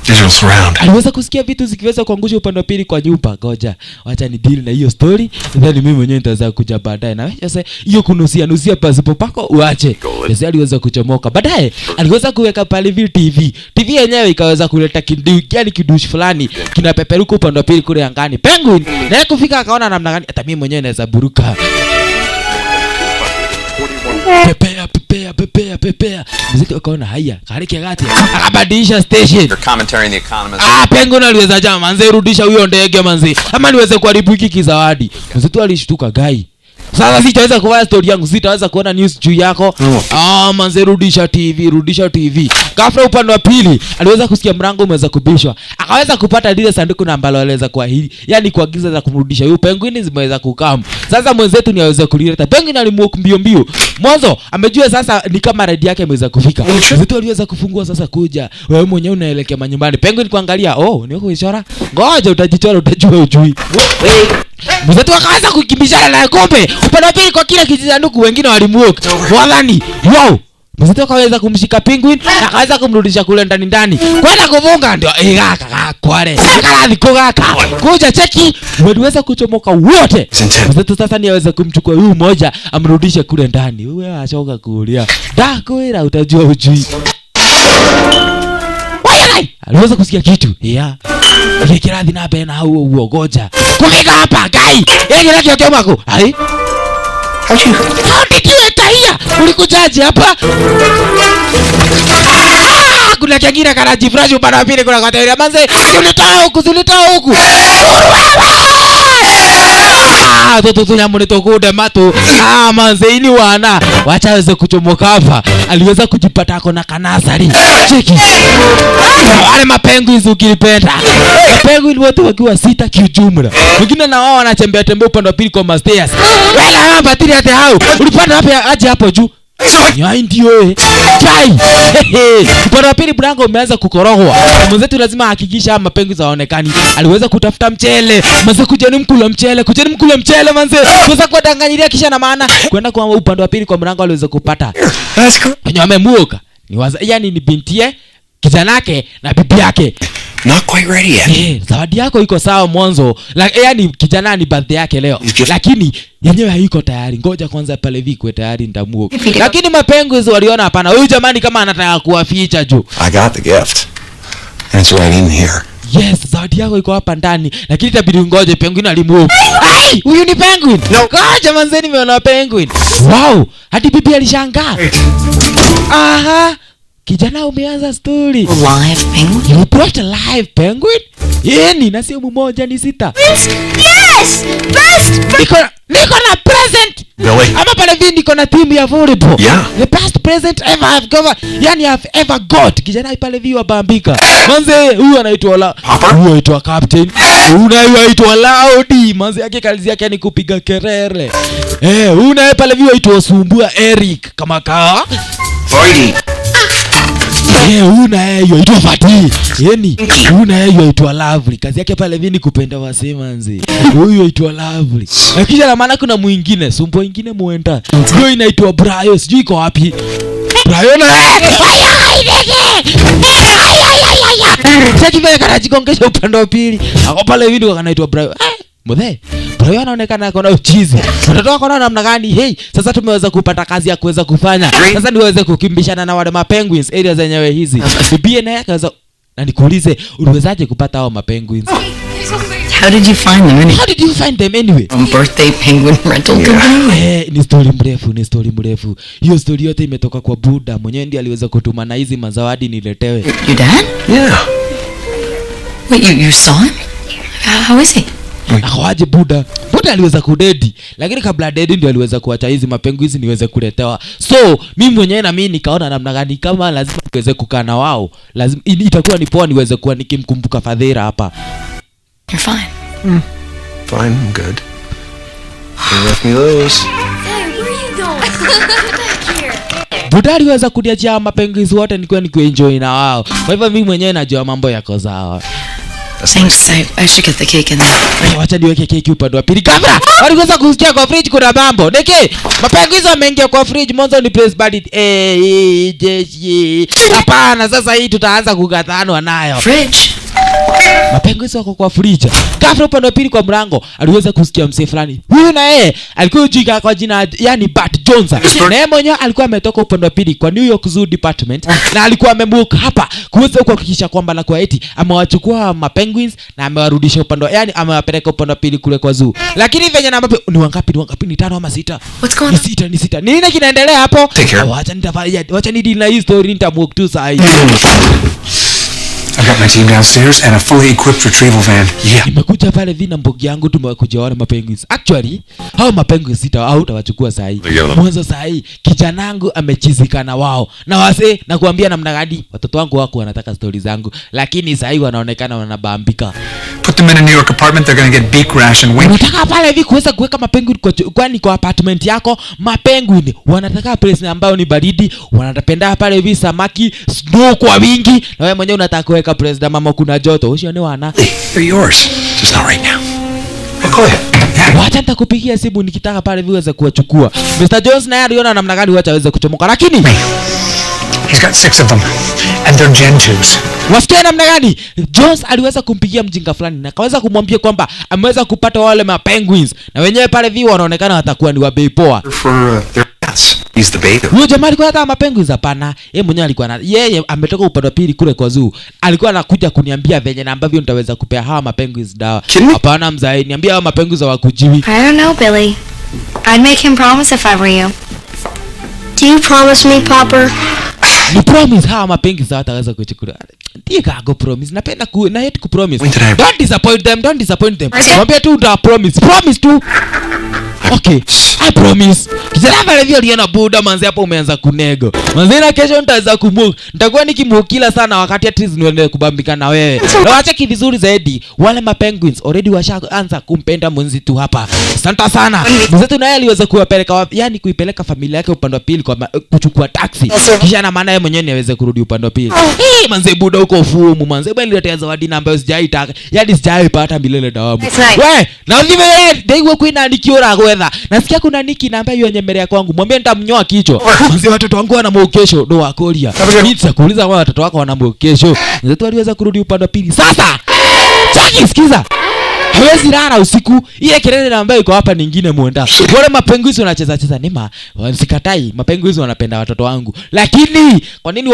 Digital surround. Aliweza kusikia vitu zikiweza kuangusha upande wa pili kwa nyumba. Ngoja, wacha ni deal na hiyo story. Then mimi mwenyewe nitaweza kuja baadaye. Na sasa hiyo kunusia pasipo pako uache. Sasa aliweza kuchomoka. Baadaye aliweza kuweka pale TV. TV yenyewe ikaweza kuleta kidushi fulani kinapeperuka upande wa pili kule angani. Penguin naye kufika akaona namna gani hata mimi mwenyewe naweza buruka. Pepea. Mziki akaona haya, kariki gati. Akabadilisha station. Your commentary in The Economist. Penguin aliweza jamaa manze rudisha huyo ndege manze. Ama niweze kuharibu hiki kizawadi. Mzee alishtuka gai. Sasa sitaweza kufanya story yangu, sitaweza kuona news juu yako. Manze rudisha TV. Ghafla upande wa pili aliweza kusikia mlango umeweza kubishwa. Akaweza kupata lile sanduku na ambalo aliweza kuahidi, yani kuagiza za kumrudisha huyo penguin zimeweza kukam. Sasa mwenzetu ni aweza kulileta. Penguin alimuoka mbio. Mwanzo amejua sasa ni kama redi yake imeweza kufika. Mwenzetu aliweza kufungua sasa kuja. Wewe mwenyewe unaelekea manyumbani. Penguin kuangalia, ni huko ishara. Ngoja utajichora utajua ujui. Mwenzetu akaweza kukimbishana na kombe. Upande wa pili kwa kila kijisanduku wengine walimuoka. Wadhani, wow. Mwenzetu akaweza kumshika penguin na akaweza kumrudisha kule ndani. Kwenda kufunga ndio kwale. Kalazi kugaka. Kuja cheki. Waliweza kuchomoka wote. Mwenzetu sasa ni aweza kumchukua huyu mmoja amrudishe kule ndani. Wewe achoka kulia. Dakwera utajua ujui. Aliweza kusikia kitu. Ile kiradhi na bena huo uogoja. Kukika hapa gai. Yeye ndio kitu wako. Hai. Haudikiweka hia. Ulikujaje hapa? Kuna kingine kana jifurashi upande wa pili kuna kwa tayari manze. Zulitoa huku. Toto nyamone tokude matu. Manze ini wana. Wacha aweze kuchomoka hapa. Aliweza kujipata ako na kanasari. Cheki. Wale mapenguin ukilipenda. Mapenguin wote wakiwa 6 kiujumla. Wengine na wao wanatembea upande wa pili kwa stairs. Wala hapa tiri hata hao. Ulipanda wapi aje hapo juu? Nyai ndio chai. Upande wa pili mlango umeanza kukorogwa. Mwenzetu lazima hakikisha mapengo zaonekani. Aliweza kutafuta mchele. Manze kujeni mkula mchele manze. Kuweza kuwadanganyilia kisha na maana kwenda kwa upande wa pili kwa mlango aliweza kupata. Wenye wamemuoka. Yani ni bintie, kijanake na bibi yake. Not quite ready yet. Zawadi yako iko sawa mwanzo. Yani kijana ni birthday yake leo. Lakini yenyewe haiko tayari. Ngoja kwanza pale vikwe tayari ndamuoka. Lakini mapengo hizo waliona hapana. Huyu jamani kama anataka kuwaficha juu. I got the gift. It's right in here. Yes, zawadi yako iko hapa ndani. Lakini itabidi ngoje penguin alimuoka. Ai, huyu ni penguin. No. Ngoja manzeni nimeona penguin. Wow, hadi bibi alishangaa. Aha. Kijana umeanza story. Live penguin? You brought a live penguin? Yeni na sio mmoja ni 6. Yes! Best! Niko na present. Really? Ama pale vini niko na team ya volleyball. Yeah. The best present ever I've got. Yani I've ever got. Kijana pale viwa bambika. Manze huyu anaitwa huyu anaitwa captain. Huyu anaitwa Laudi. Manze yake kazi yake ni kupiga kelele. Huyu naye pale viwa anaitwa Sumbua Eric kama kaa. Friday. Huyu naye yaitwa Fati. Yeni, huyu naye yaitwa Lovely. Kazi yake pale vini kupenda wasema nzi. Huyu yaitwa Lovely. Na kisha na maana kuna mwingine, Sumbo mwingine muenda. Huyo inaitwa Brayo, sijui iko wapi. Brayo na sasa kivyo kanajikongesha upande wa pili. Ako pale vini kwa kanaitwa Brayo. Mothe, Brayo anaonekana ako na uchizi. Watoto wako na namna gani? Hey, sasa tumeweza kupata kazi ya kuweza kufanya. Sasa niweze kukimbishana na wale mapenguins area zenyewe hizi. Bibi naye akaweza na nikuulize uliwezaje kupata hao mapenguins? How did you find them anyway? Birthday penguin rental company? Ni story mrefu. Hiyo story yote imetoka kwa Buddha. Mwenyewe ndiye aliweza kutuma na hizi mazawadi niletewe. Your dad? Yeah. Wait, you saw him? How is he? Akawaje Buddha aliweza kudedi, lakini kabla dedi ndio aliweza kuacha hizi mapengo hizi niweze kuletewa. So mimi mwenyewe na mimi nikaona namna gani kama lazima niweze kukaa na wao, lazima itakuwa ni poa niweze kuwa nikimkumbuka Fadhila hapa. You're fine. Fine, I'm good. You left me those. Hey, where are you going? Get back here. Buddha aliweza kuniachia mapengo hizi wote nikiwa enjoy na wao. Kwa hivyo mimi mwenyewe najua mambo yako sawa. Thanks, I should get the cake in there. Wacha niweke keki upande wa pili. Kamera! Walikosa kusikia kwa fridge kuna mambo. Niki, mapengo hizo yameingia kwa fridge. Mwanzo ni press button. Hapana, sasa hii tutaanza kugatanwa nayo. Fridge? Mapengo hizo wako kwa fridge. Ghafla upande wa pili kwa mlango aliweza kusikia msee fulani. Huyu na yeye alikuwa jika kwa jina yani Bart Jones. Na yeye mwenyewe alikuwa ametoka upande wa pili kwa New York Zoo Department na alikuwa amemuka hapa kuweza kuhakikisha kwamba na kwa eti amewachukua mapenguins na amewarudisha upande yani amewapeleka upande wa pili kule kwa zoo. Lakini venye na ambapo ni wangapi ni 5 ama 6? What's going on? Ni sita. Nini kinaendelea hapo? Wacha nidili na hii story nitamuoka tu saa hii. I've got my team downstairs and a fully equipped retrieval van. Yeah. Nimekuja pale vina mbogi yangu tumekuja wale mapenguins. Actually, hao mapenguins sita au utawachukua saa hii. Mwanzo saa hii kijanangu amechizika na wao. Na wase na kuambia namna gani watoto wangu wako wanataka stories zangu, lakini saa hii wanaonekana wanabambika. Put them in a New York apartment, they're going to get beak rash and wing. Unataka pale hivi kuweza kuweka mapenguin kwa apartment yako, mapenguin wanataka place ambayo ni baridi, wanatapenda pale hivi samaki, snow kwa wingi, na wewe mwenyewe unataka kuweka place na mama kuna joto. Usione wana. They're yours. Just not right now. I'll call you. Wacha nitakupigia simu nikitaka pale hivi uweze kuwachukua. Mr. Jones naye aliona namna gani wacha aweze kuchomoka, lakini He's got 6 of them and they're Gen 2s. wasikia namna gani Jones aliweza kumpigia mjinga fulani na akaweza kumwambia kwamba ameweza kupata wale mapenguins na wenyewe pale hivi wanaonekana watakuwa ni wa bei poa. For their deaths. He's the baby. Huyo jamaa alikuwa hata mapenguins hapana. Yeye mwenyewe alikuwa yeye ametoka upande wa pili kule kwa zoo. Alikuwa anakuja kuniambia venye na ambavyo nitaweza kupea hawa mapenguins dawa. Hapana mzee, niambia hawa mapenguins hawakujiwi. I don't know, Billy. I'd make him promise if I were you. Do you promise me, Popper? Ni promise hawa mapenguins hawataweza kuchukua. Ndiye kago promise. Napenda na hate ku promise. Don't disappoint them. Mwambie tu nda promise. Promise tu. I Okay, I promise. Kijana pale vile aliona buda manzi hapo umeanza kunego. Manzi na kesho nitaweza kumuka. Nitakuwa nikimukila sana wakati ati niende kubambika na wewe. Na wacha vizuri zaidi. Wale mapenguins already washaanza kumpenda mwenzi tu hapa. Asante sana. Mwenzetu naye aliweza kuwapeleka yani kuipeleka familia yake upande wa pili kwa kuchukua taxi. Kisha na maana yeye mwenyewe aweze kurudi upande wa pili. Manzi buda huko fumu. Manzi bali niletea zawadi na ambayo sijaitaka. Yani sijaipata milele dawamu. We, na ndivyo ndio kuina nikiora gwetha. Nasikia kuna Niki na ambaye yenyemelea kwangu. Mwambie nitamnyoa kichwa. Manzi watoto wangu wana mwokesho ndo wakolia. Mimi nitakuuliza wao watoto wako wana mwokesho. Mwenzetu aliweza kurudi upande wa pili. Sasa Jackie, sikiza. Hawezi lala usiku. Ile kelele na ambayo iko hapa nyingine muenda. Wale mapenguzi wanacheza cheza nema. Wasikatai. Mapenguzi wanapenda watoto wangu. Lakini kwa nini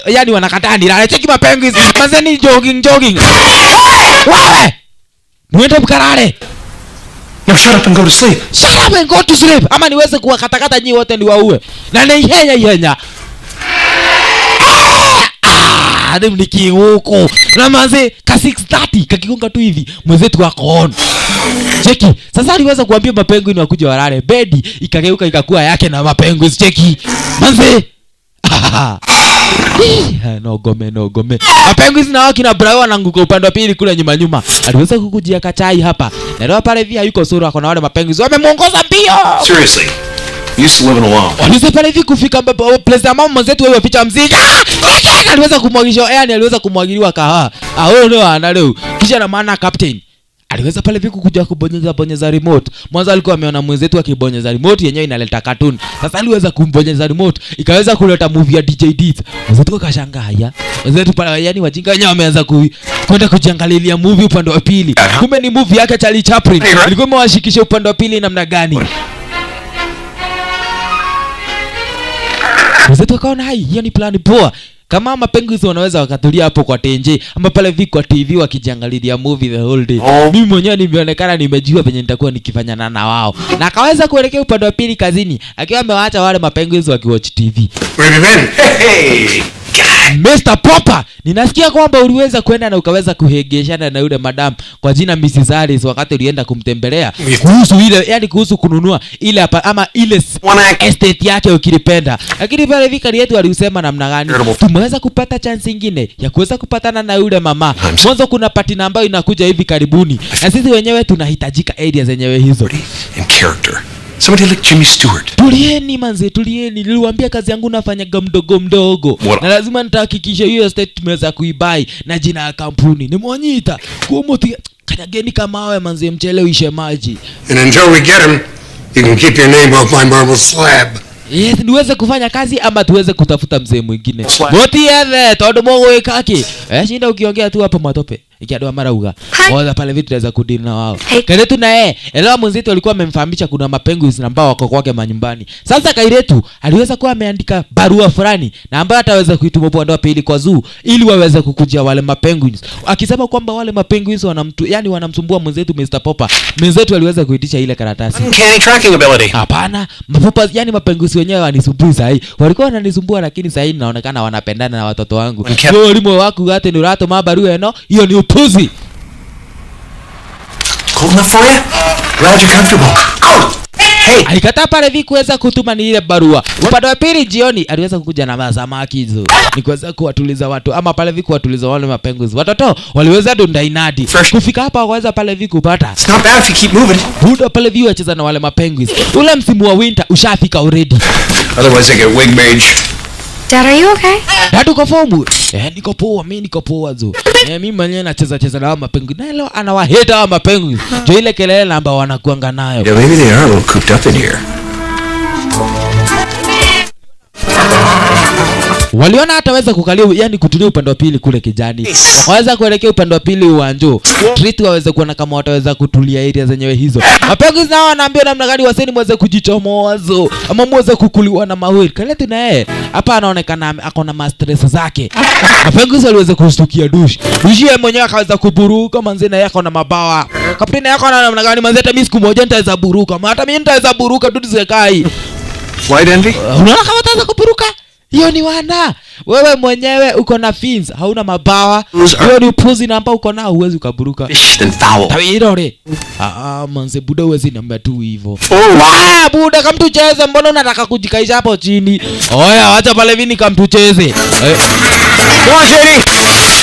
yani wanakataa nilale? Cheki mapenguzi. Manzeni jogging. Wewe! Muende mkarare. Now shut up and go to sleep. Shut up and go to sleep. Ama niweze kuwakatakata nyinyi wote niwaue. Na ihenya. Adam nikiuko. Na manze ka 6:30 kakigonga tu hivi. Mwenzetu wako on. Cheki. Sasa aliweza kuambia mapengo ni wakuja walale. Bedi ikageuka ikakuwa yake na mapengo. Cheki. Manze. No gome. Mapengo hizi na waki na brawa nanguka upande wa pili kule nyuma. Aliweza kukujia kachai hapa. Na leo pale via yuko sura wako na wale mapengo. Wamemuongoza mbio. Seriously. Used to live alone. Aliweza pale hivi kufika place ya mama mwenzetu wewe picha mziki. Aliweza kumwagisha yani aliweza kumwagiliwa kahawa. Wewe ndio ana leo. Kisha na maana captain aliweza pale viku kuja kubonyeza remote. Mwanzo alikuwa ameona mwenzetu akibonyeza remote yenyewe inaleta cartoon. Sasa aliweza kumbonyeza remote ikaweza kuleta movie ya DJ Deeds. Mwenzetu akashangaa haya. Mwenzetu pale yani wajinga wenyewe wameanza kwenda kujiangalilia movie upande wa pili. Kumbe ni movie yake Charlie Chaplin. Alikuwa amewashikisha upande wa pili namna gani? Mwenzetu akaona hai hiyo ni plan poa. Kama mapenguzi wanaweza wakatulia hapo kwa tenje ama pale viko kwa TV wakijiangalilia movie the whole day. Mimi mwenyewe nimeonekana nimejua venye nitakuwa nikifanyana na wao. Na akaweza kuelekea upande wa pili kazini akiwa amewaacha wale mapenguzi wakiwatch TV. Hey, Mr. Popper, ninasikia kwamba uliweza kwenda na ukaweza kuhegeshana na yule madam kwa jina Mrs. Alice wakati ulienda kumtembelea. Kuhusu ile yani kuhusu kununua ile hapa ama ile estate yake ukilipenda. Lakini pale vikari yetu waliusema namna gani? Tumeweza kupata chance nyingine ya kuweza kupatana na yule mama. Mwanzo kuna party ambayo inakuja hivi karibuni. Na sisi wenyewe tunahitajika area zenyewe hizo. In character. Somebody like Jimmy Stewart. Tulieni manze, tulieni. Niliwaambia kazi yangu nafanyaga mdogo. Na lazima nitahakikisha hiyo estate tumeweza kuibai na jina ya kampuni. Nimwonyita kuumuti kanyageni kama wewe manze mchele uishe maji. And until we get him, you can keep your name off my marble slab. Yes, niweze kufanya kazi ama tuweze kutafuta mzee mwingine. Moti yethe todo mogo ikaki. Shinda ukiongea tu hapo matope. Ikiadoa marauga. Oza pale vitu tunaweza kudili na wao. Kairetu na elewa mwenzetu alikuwa amemfahamisha kuna mapenguins ambao wako kwake manyumbani. Sasa Kairetu aliweza kuwa ameandika barua fulani na ambayo ataweza kuituma upande wa pili kwa zoo ili waweze kukujia wale mapenguins. Akisema kwamba wale mapenguins yani wanamsumbua mwenzetu Mr. Popper. Mwenzetu aliweza kuitisha ile karatasi. Uncanny tracking ability. Hapana, Popper yani mapenguins wenyewe wanisumbua sahi. Walikuwa wananisumbua lakini sahi inaonekana wanapendana na watoto wangu. Wewe ulimo wako gate ni rato mabarua eno, hiyo ni upuzi. Cold enough for you? Glad you're comfortable. Out! Hey! Alikataa pale vi kuweza kutuma ni ile barua. Upande wa pili jioni aliweza kukuja na masamaki hizo. Ni kuweza kuwatuliza watu ama pale vi kuwatuliza wale mapenguzi. Watoto waliweza dunda inadi. Kufika hapa waweza pale vi kupata. It's not bad if you keep moving. Buda pale vi wacheza na wale mapenguzi. Ule msimu wa winter ushafika already. Otherwise I get wig mage. Dad, are you okay? Dad uko fomu? Niko poa, mimi niko poa zo. Mimi mwenyewe nacheza na hao mapengu. Na leo anawaheta hao mapengu. Jo ile kelele namba wanakuanga nayo. Yeah, maybe they are a little cooped up in here. Waliona hataweza kukalia yani kutulia upande wa pili kule kijani. Waweza kuelekea upande wa pili uwanjo. Treat waweze kuona kama wataweza kutulia area zenyewe hizo. Mapengo nao wanaambia namna gani waseni mweze kujichomoazo ama mweze kukuliwa na mawili. Kaleti na yeye hapa anaonekana akona mastress zake. Mapengo waliweza kushtukia dushi. Dushi yeye mwenyewe akaweza kuburuka manzena yako na mabawa. Kapteni yako na namna gani manzeta mimi siku moja nitaweza buruka. Hata mimi nitaweza buruka tu zikai. Flight envy? Unaona kama utaweza kuburuka? Hiyo ni wana. Wewe mwenyewe uko na fins, hauna mabawa. Hiyo ni upuzi na ambao uko nao huwezi ukaburuka. Fish than fowl. Tawirore. Manze buda huwezi niambia tu hivyo. Buda kama tucheze, mbona unataka kujikaisha hapo chini? Oya acha pale vini kama tucheze. Kwa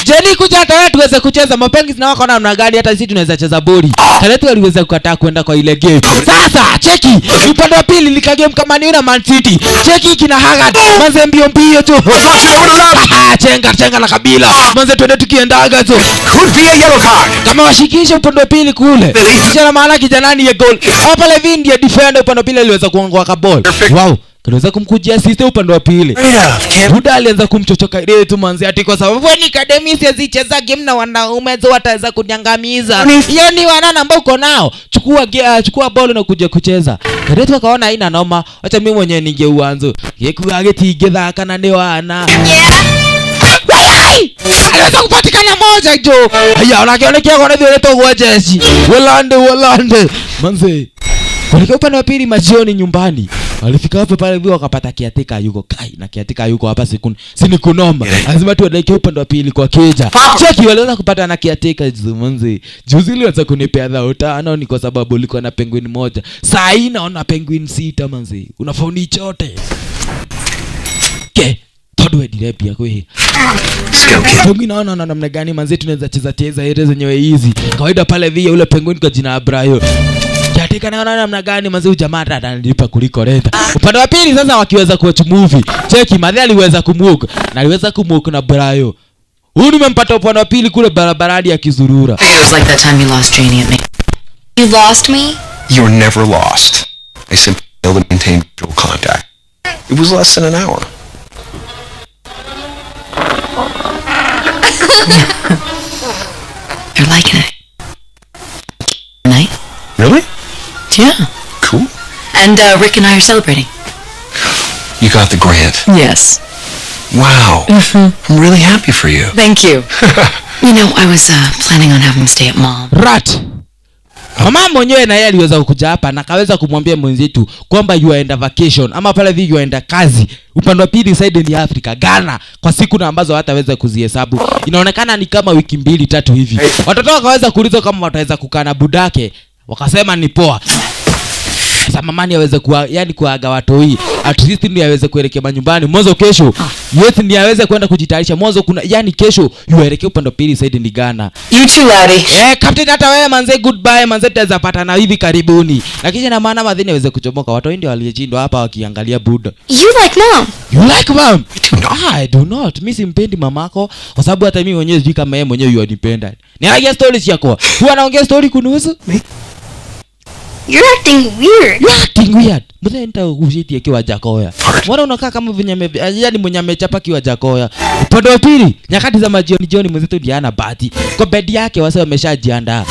Jenny kuja hata tuweze kucheza mapengi na wako namna gani, hata sisi tunaweza cheza boli. Kaletu aliweza kukataa kwenda kwa ile game. Sasa cheki upande wa pili lika game kama ni una Man City. Cheki kina Haggard manze mbio tu. Chenga na kabila manze twende tukiendaga tu. Could be a yellow card. Kama washikisha upande wa pili kule. Kijana maana kijanani ya goal. Hapa Levin ndiye defender upande wa pili aliweza kuongoa ka ball. Wow. Kanaweza kumkujia assist upande wa pili. Buda alianza kumchochoka ile tu manzi ati kwa sababu ni academy sizicheza game na wanaume zo wataweza kunyangamiza. Hiyo ni wanana ambao uko nao. Chukua ball na kuja kucheza. Ndio tukaona haina noma. Acha mimi mwenyewe ningeuanzo. Yekuageti kana ni wana. Anaweza kupatikana moja jo. Haya unakiona kwa ndio leto kwa jeshi. Walande. Manzi. Kwa upande wa pili majioni nyumbani. Walifika hapo pale vile wakapata kiatika yuko kai na kiatika yuko hapa sini kunoma. Lazima tu wadaike upande wa pili kwa keja. Cheki waliweza kupata na kiatika manzi. Juzi iliweza kunipea 5 ni kwa sababu ulikuwa na penguin moja. Saa hii naona penguin 6 manzi. Unafauni chote. Ke Todwe direpi yako hii. Penguin naona namna gani manzi tunaweza cheza ile zenyewe hizi. Kawaida pale vile ule penguin kwa jina Abrayo. Katika naona namna gani mazee jamaa analipa kuliko renta. Upande wa pili sasa wakiweza kuwatch movie. Cheki madhi aliweza kumuoka na aliweza kumuoka na Brayo. Huyu nimempata upande wa pili kule barabarani ya Kizurura. It was like that time you lost Janie at me. You lost me? You're never lost. I simply failed to maintain visual contact. It was less than an hour. You're liking it. Night? Really? Yeah. Cool. And Rick and I are celebrating. You got the grant. Yes. Wow. I'm really happy for you. Thank you. You know, I was planning on having him stay at Mom. Rat. Mama mwenyewe na yeye aliweza kukuja hapa na kaweza kumwambia mwenzetu kwamba you are vacation ama pale hivi you are kazi. Upande wa pili side ni Africa, Ghana kwa siku na ambazo hataweza kuzihesabu. Inaonekana ni kama wiki 2-3 hivi. Watoto wakaweza kuuliza kama wataweza kukaa na budake. Wakasema ni poa. Sasa mamani aweze kuaga watoi. At least ni aweze kuelekea manyumbani. Mwanzo kesho. Yes ni aweze kwenda kujitayarisha. Mwanzo kuna kesho yuelekea upande wa pili side ni Ghana. You too, laddie. Captain hata wewe manze goodbye manze tutaweza patana hivi karibuni. Lakini na maana madhini aweze kuchomoka. Watoi ndio waliyeshindwa hapa wakiangalia Buddha. You like Mom? You like Mom? I do not. Mimi simpendi mamako kwa sababu hata mimi mwenyewe sijui kama yeye mwenyewe yanipenda. Niaje stories yako? Huwa anaongea story kunusu? You're acting weird. You're acting weird. Mbona nita ushiti akiwa Jakoya? Mbona unakaa kama venye yani mwenye amechapa kiwa Jakoya? Upande wa pili, nyakati za jioni mwenzetu Diana Bati. Kwa bed yake wase wameshajiandaa.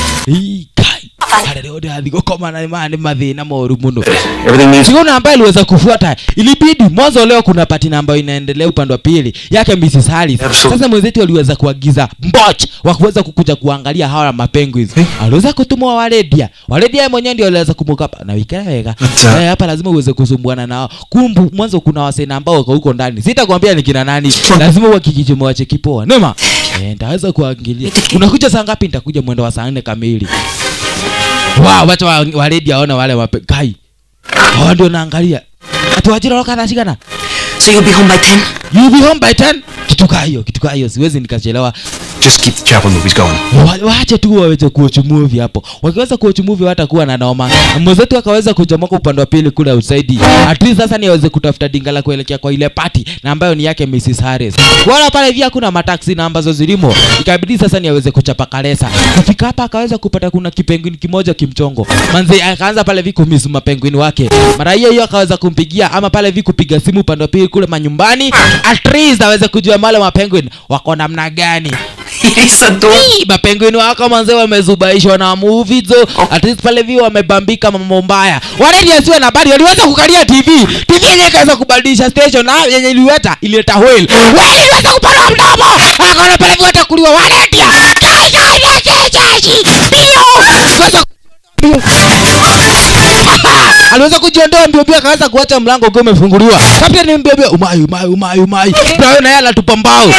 Kai. Haleluya hadi koma na imani madhina moru muno. Siku ambayo aliweza kufuata ilibidi mwanzo leo kuna party ambayo inaendelea upande wa pili yake Mrs. Harris. Sasa mwenzetu aliweza kuagiza mboch wa kuweza kukuja kuangalia hawa mapenguins. Aliweza kutumwa Waledia mwenyewe ndio aliweza kumuka na wikaweka. Hapa lazima uweze kusumbuana nao. Kumbu mwanzo kuna wasena ambao wako huko ndani. Sitakwambia ni kina nani. Lazima uhakikishe mwache kipoa. Noma. Ndaweza kuangalia. Unakuja saa ngapi? Nitakuja mwendo wa saa 4 kamili. Wow, wacha Waledia aona wale wapekai. Hao ndio naangalia. Atuajira roka nashikana. So you'll be home by 10? You'll be home by 10? Kitu hiyo siwezi nikachelewa. Just keep the chapel movies going. Waache tu waweze kuwatch movie hapo. Wakiweza kuwatch movie hatakuwa na noma. Mwenzetu akaweza kuchomoka upande wa pili kule outside. At least sasa ni aweze kutafuta dingala kuelekea kwa ile party na ambayo ni yake Mrs. Harris. Wala pale via kuna mataxi na ambazo zilimo. Ikabidi sasa ni aweze kuchapa kalesa. Kufika hapa akaweza kupata kuna kipenguin kimoja kimchongo. Manzi akaanza pale viku miss mapenguin wake. Mara hiyo akaweza kumpigia ama pale viku piga simu upande wa pili kule manyumbani. At least aweze kujua male mapenguin wako namna gani. Mapenguin wako manze wamezubaishwa na movie zo. At least pale vio wamebambika mambo mbaya. Wale asiwe na habari waliweza kukalia TV yenyewe kaweza kubadilisha station na yenye ilileta whale. Wale waliweza kupata mdomo. Akaona pale vio atakuliwa wale ndia. Kai. aliweza kujiondoa mbio mbio, akaweza kuacha mlango ukiwa umefunguliwa. Captain mbio mbio, umai. Brayo na yala tupambao.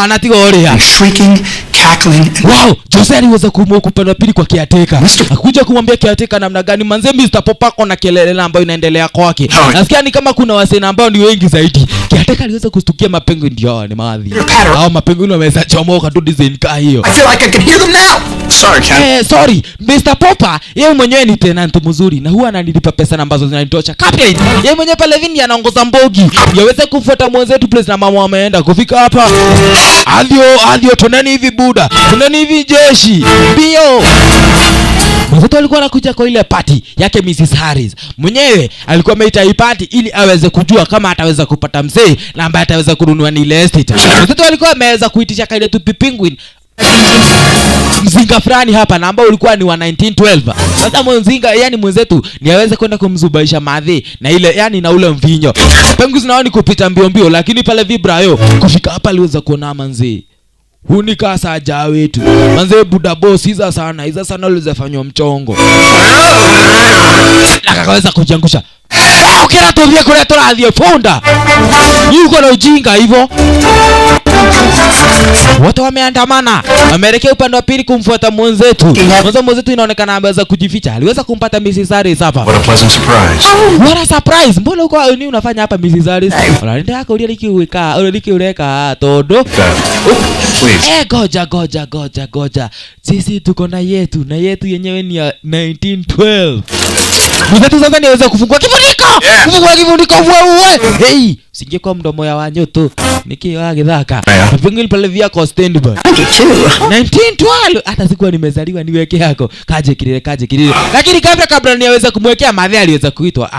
Anatiga orea. Shrieking, cackling. Wow, Jose aliweza kumwoku upande wa pili kwa kiateka. Akuja kumwambia kiateka namna gani manze Mr. Popako na kelele ambayo inaendelea kwake. Nasikia ni kama kuna wasena ambao ni wengi zaidi. Kiateka aliweza kustukia mapengo ndio ni maadhi. Hao mapengo wameweza chomoka tu design ka hiyo. I feel like I can hear them now. Sorry, Ken. Sorry. Mr. Popper, yeye mwenyewe ni tenant mzuri na huwa ananilipa pesa ambazo zinanitosha. Captain, yeye mwenyewe pale vini anaongoza mbogi. Yaweze kufuata mwenzetu place na mama ameenda kufika hapa. Adio toneni hivi buda. Toneni hivi jeshi. Bio. Mwenzetu alikuwa anakuja kwa ile party yake Mrs. Harris. Mwenyewe alikuwa ameita hii party ili aweze kujua kama ataweza kupata mzee na ambaye ataweza kununua ni ile estate. Mwenzetu alikuwa ameweza kuitisha kaile tu Penguin mzinga fulani hapa na ambao ulikuwa ni wa 1912. Sasa mzinga yani mwenzetu ni aweze kwenda kumzubaisha madhi na ile yani na ule mvinyo. Penguin naoni kupita mbio lakini pale Vibrayo kufika hapa aliweza kuona manzi. Hunika saja wetu. Manze buda boss hiza sana aliweza fanywa mchongo. Na akaweza kujangusha. Ukira tobia kule toradhio fonda. Yuko na ujinga hivyo. Watu wameandamana. Wameelekea upande wa pili kumfuata mwenzetu. Mwenzetu inaonekana ameweza kujificha. Aliweza kumpata Mrs. Harris hapa. What a pleasant surprise. What a surprise. Mbona uko nini unafanya hapa Mrs. Harris? Unaenda yako ulikiweka todo. Please. Goja. Sisi tuko na yetu yenyewe ni ya 1912. Mwenzetu sasa niweza kufungua kifuniko. Kufungua kifuniko wewe. Hey, usingie kwa mdomo ya wanyoto. Nikiwa githaka. Penguin pale via kwa standby. 1912 hata sikuwa nimezaliwa niweke yako. Kaje kilile. Lakini kabla niweza kumwekea madhe aliweza kuitwa.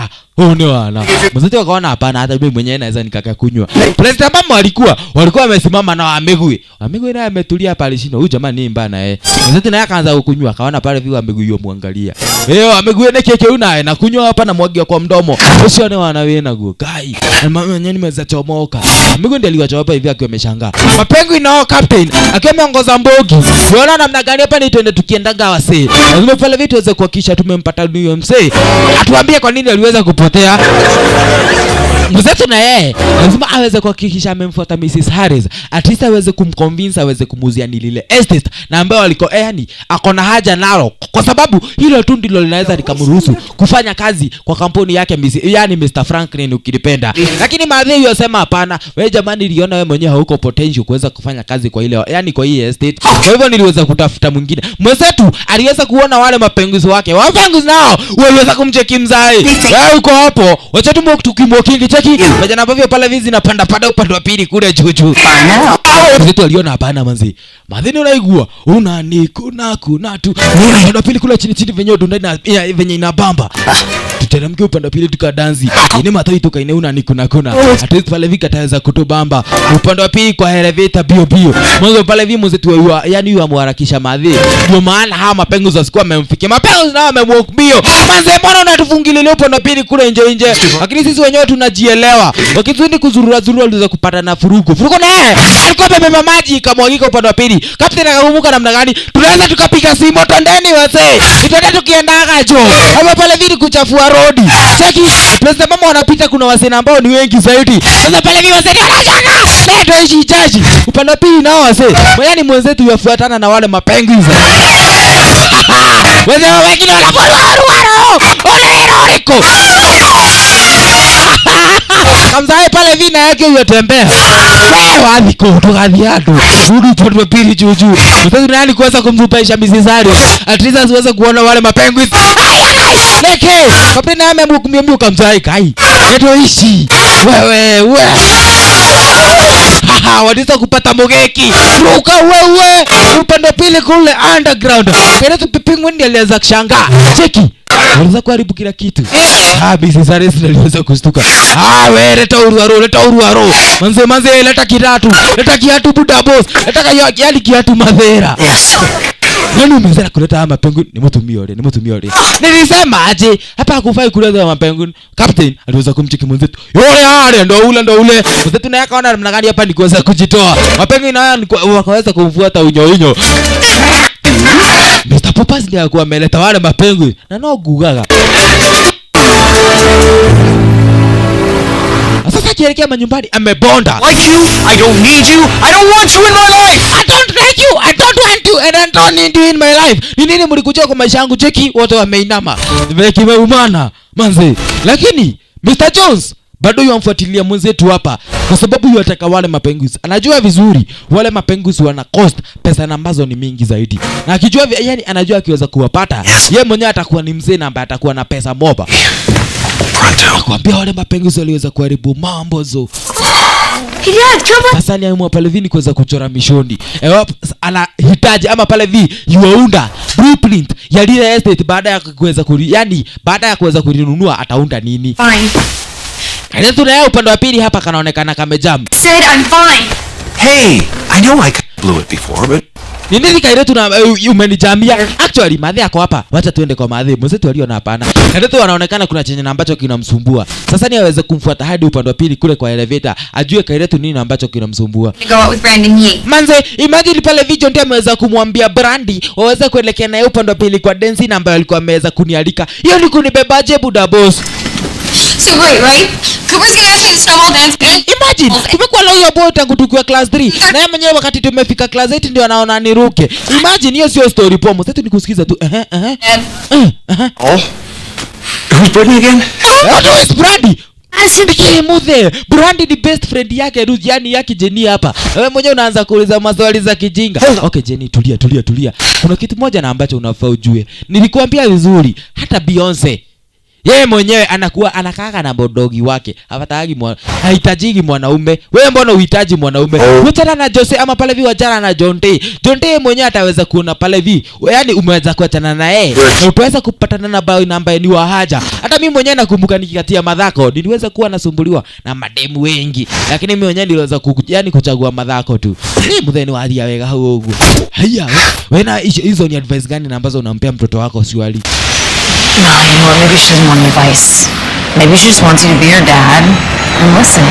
Mwenzetu akaona hapana hata mimi mwenyewe naweza nikaka kunywa. President mama walikuwa wamesimama na Amegui naye ametulia hapa alishinda. Huyu jamaa ni mbana Mwenzetu naye akaanza kunywa akaona pale vile Amegui yomwangalia. Amegui na keke una na kunywa hapa na mwagia kwa mdomo. Usione wanawe na guo. Kai. Mama mwenyewe nimeweza chomoka. Amegui ndiye aliwachopa hivi akiwa ameshangaa. Mapengo nao captain akiwa ameongoza mbogi. Unaona namna gani hapa ni twende tukiendaga wase. Lazima pale vitu weze kuhakikisha tumempata huyo msee. Atuambie kwa nini aliweza kupotea. Mwenzetu na yeye lazima aweze kuhakikisha amemfuata Mrs. Harris. At least aweze kumconvince aweze kumuzia ni lile estate na ambao aliko yani akona haja nalo kwa sababu hilo tu ndilo linaweza likamruhusu kufanya kazi kwa kampuni yake yani Mr. Franklin ukilipenda. Lakini madhi yosema hapana, wewe jamani niliona wewe mwenyewe hauko potential kuweza kufanya kazi kwa ile yani kwa hii estate. Kwa hivyo niliweza kutafuta mwingine. Mwenzetu aliweza kuona wale mapenguzi wake. Wapenguzi nao waliweza kumcheki mzai. Wewe uko hapo, wacha tukimwokingi cheki. Vijana ambavyo pale vizi napanda upande wa pili kule juu. Mwenzetu aliona hapana manzi. Madhini unaigua. Kuna tu. Upande wa pili kule chini venye ndani venye inabamba. Tuteremke upande wa pili tukadanzi. Ine matoi toka ine kuna. At least pale vika taweza kutubamba. Upande wa pili kwa elevator bio. Mwanzo pale vi mwenzetu yani yeye amharakisha madhi. Ndio maana hawa mapengo zasikuwa amemfikia. Mapengo nao amemwalk bio. Manze mbona unatufungilia upande wa pili kule nje. Lakini sisi wenyewe tunajielewa. Wakizuni kuzurura aliweza kupata na furuko na yeye alikuwa bebe maji ikamwagika upande wa pili. Captain akakumbuka namna gani tunaweza tukapiga simu tondeni wase. Itaenda tukiendaga jo. Hapo pale vile kuchafua road. Cheki president mama wanapita kuna wase ambao ni wengi zaidi. Sasa pale vile wase wanajana. Ndio hichi chaji. Upande wa pili nao wase. Yaani mwenzetu yafuatana na wale mapenguins. Wase wengine wanafuata ole riko. Kamzae pale vina yake yotembea. Wapi tukadhiatu. Rudi kwa pili juu. Mtazamo nani kuweza kumzupaisha Mrs. Harris. At least asiweze kuona wale mapenguins. Neke. Kapeni na amemkumia kamzae kai. Yeto ishi. Wewe. Wadisa kupata mogeki. Ruka wewe. Upande pili kule underground. Kile tupipingwe ndiye alianza kushangaa. Cheki. Waliweza kuharibu kila kitu. Mrs. Harris aliweza kustuka. Wewe leta uruaro. Manze leta kiatu buda boss. Leta yali kiatu madhera. Yes. Nani umezera kuleta hapa penguin? Nimetumia ole. Nilisema aje hapa hakufai kuleta mapenguin. Captain aliweza kumcheki mwenzetu. Yule ndo ule. Mwenzetu naye akaona namna gani hapa nikuweza kujitoa. Mapenguin nayo wakaweza kumfuata unyo. Mr. Poppers ndiye alikuwa ameleta wale mapenguin. Na no gugaga. Sasa akielekea manyumbani amebonda. Like you, I don't need you, I don't want you in my life. I don't like you, I don't want you, and I don't need you in my life. Ni nini mlikuja kwa maisha yangu? Cheki wote wameinama. Kimeumana manze. Lakini Mr. Jones bado yamfuatilia mwenzetu hapa kwa sababu yataka wale mapenguins. Anajua vizuri wale mapenguins wana cost pesa ambazo ni mingi zaidi. Na akijua yani anajua akiweza kuwapata, yeye mwenyewe atakuwa ni mzee na ambaye atakuwa na pesa moba. Akwambia wale mapenguins waliweza kuharibu mambo zo. Sasa ni aimwa pale vini kuweza kuchora mishoni. Anahitaji ama pale vi yuaunda blueprint ya lile estate baada ya kuweza baada ya kuweza kulinunua ataunda nini? Fine. Kile tunaye upande wa pili hapa kanaonekana kamejam. Said I'm fine. Hey, I know I blew it before, but Nini kaile tuna umenijambia? Actually madhe yako hapa. Wacha tuende kwa madhe. Mwenzetu aliona hapana. Kile tu anaonekana kuna chenye ambacho kinamsumbua. Sasa ni aweze kumfuata hadi upande wa pili kule kwa elevator. Ajue kile tu nini ambacho kinamsumbua. Go out with Brandon Yee. Manze, imagine pale video ndio ameweza kumwambia Brandy waweze kuelekea naye upande wa pili kwa Denzi na ambaye alikuwa ameweza kunialika. Hiyo ni kunibebaje buda boss? So great, right? Cooper's gonna ask me to snowball dance. Imagine, tumekuwa na huyo boy tangu tukiwa class 3. Na yeye mwenyewe wakati tumefika class 8 ndio anaona niruke. Imagine hiyo sio story pomo. Sasa nikusikiza tu. Oh. Who's Brittany again? What is Brandy? Muthe, Brandy ni best friend yake Ruth, yani yake Jenny hapa. Wewe mwenyewe unaanza kuuliza maswali za kijinga. Okay Jenny, tulia. Kuna kitu moja na ambacho unafaa ujue. Nilikuambia vizuri, hata Beyonce yeye mwenyewe anakaka na bodogi wake. Hahitaji mwanaume. Wewe mbona uhitaji mwanaume? Kuachana na Jose ama pale vi wachana na Jonte. Jonte mwenyewe ataweza kuona pale vi. Yaani umeweza kuachana na yeye. Na utaweza kupatana na boy ambaye ni wa haja. Hata mimi mwenyewe nakumbuka nikikatia madhako, niliweza kuwa nasumbuliwa na mademu wengi. Lakini mimi mwenyewe niliweza kuchagua madhako tu. Ni mdheni wa hali ya wega huko. Haya, wewe na hizo ni advice gani na ambazo unampea mtoto wako swali? No, you know what? Maybe she doesn't want advice. Maybe she just wants you to be her dad and listen.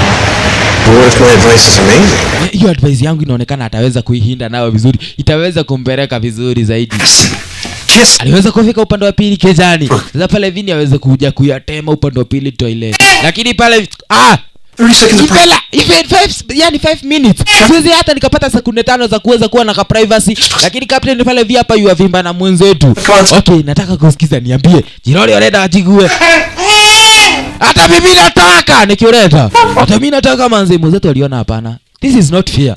But what if my advice is amazing? Hiyo advice yangu inaonekana ataweza kuihinda nayo vizuri. Itaweza kumpeleka vizuri zaidi. Just aliweza kufika upande wa pili kezani. Sasa pale vini aweze kuja kuyatema upande wa pili toilet. Lakini pale 30 seconds Ipela, even 5 minutes. Siwezi hata nikapata sekunde 5 za kuweza kuwa na privacy. Lakini captain pale via hapa yuavimba na mwenzetu. Okay, nataka kusikiza niambie. Jiroli anaenda ajigue. Hata mimi nataka nikioleta. Hata mimi nataka manze mwenzetu aliona hapana. This is not fair.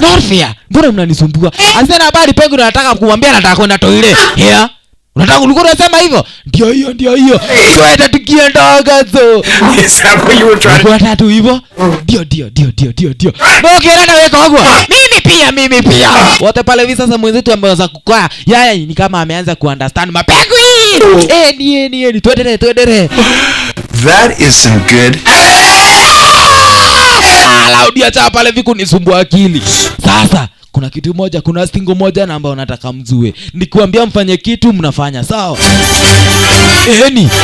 Not fair. Mbona mnanisumbua? Asema habari pengu nataka kumwambia nataka kwenda toilet. Here. Unataka ulikuwa unasema hivyo? Ndio hiyo. Twende tukiendaga zo. Is that what you were trying to... Kwa tatu hivyo? Ndio. Mbona wewe kwa mimi pia. Wote pale hivi sasa mwenzetu ameweza kukaa. Yaya ni kama ameanza kuunderstand mapengo hii. Ni twende. That is some good. Laudia cha pale hivi kunisumbua akili. Sasa kuna kitu moja, kuna stingo moja na ambayo nataka mzue. Nikiwaambia mfanye kitu mnafanya, sawa?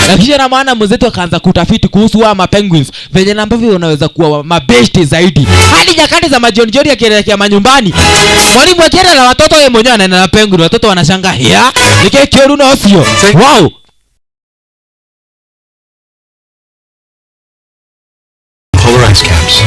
Lakini na maana mwenzetu akaanza kutafiti kuhusu wa mapenguins, venye na ambavyo unaweza kuwa mabesti zaidi. Hadi nyakati za majioni akielekea manyumbani. Mwalimu akienda na watoto yeye mwenyewe anaenda na penguin, watoto wanashangaa, "Hea? Nikekero na osio." Wow. Polarized caps.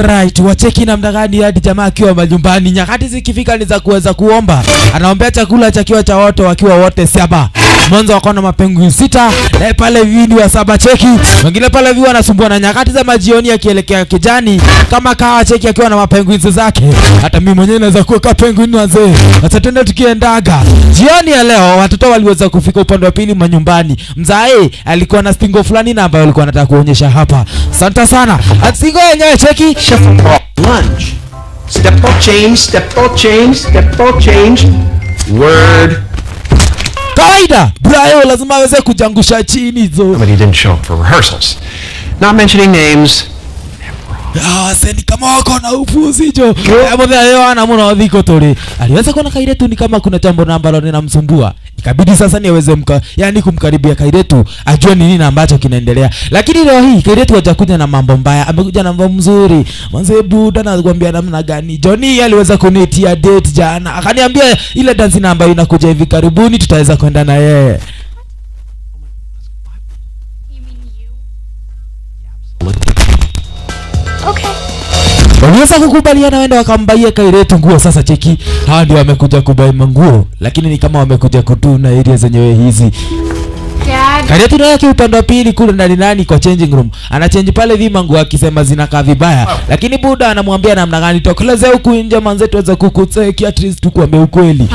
Right, wacheki namna gani hadi jamaa akiwa majumbani. Nyakati zikifika ni za kuweza kuomba. Anaombea chakula chakiwa cha wote wakiwa wote 7. Mwanzo wako na mapenguin 6, na pale vindi wa 7 cheki. Wengine pale viwa wanasumbua na nyakati za majioni akielekea kijani kama kawa cheki akiwa na mapenguin zake. Hata mimi mwenyewe naweza kuwa penguin wazee. Acha twende tukiendaga. Jioni ya leo watoto waliweza kufika upande wa pili manyumbani. Mzae alikuwa na stingo fulani na ambayo alikuwa anataka kuonyesha hapa. Asante sana. Atingo yenyewe cheki. Lunge. Step ball change. Word. Kawaida, Brayo lazima aweze kujangusha chini zo. But he didn't show up for rehearsals. Not mentioning names. Sendi kama wako na upuzi jo. Mbona leo ana mbona wadhiko tole. Aliweza kuona Kairetu ni kama kuna jambo ambalo linamsumbua. Ikabidi sasa niweze kumkaribia Kairetu ajue ni nini ambacho kinaendelea. Lakini leo hii Kairetu hajakuja na mambo mbaya, amekuja na mambo mzuri. Mwanzo buda na kuambia namna gani. Johnny aliweza kunitia date jana. Akaniambia ile dance namba inakuja hivi karibuni tutaweza kwenda na yeye. waliweza kukubaliana waende wakambaia Kairetu nguo. Sasa cheki, hawa ndio wamekuja kubai manguo, lakini ni kama wamekuja kutuna area zenyewe hizi. Kairetu naye upande wa pili kule ndani kwa changing room ana change pale vima nguo akisema zinakaa vibaya, lakini buda anamwambia namna gani tokeleze huku nje manze tuweze kukutseki at least tukuambie ukweli.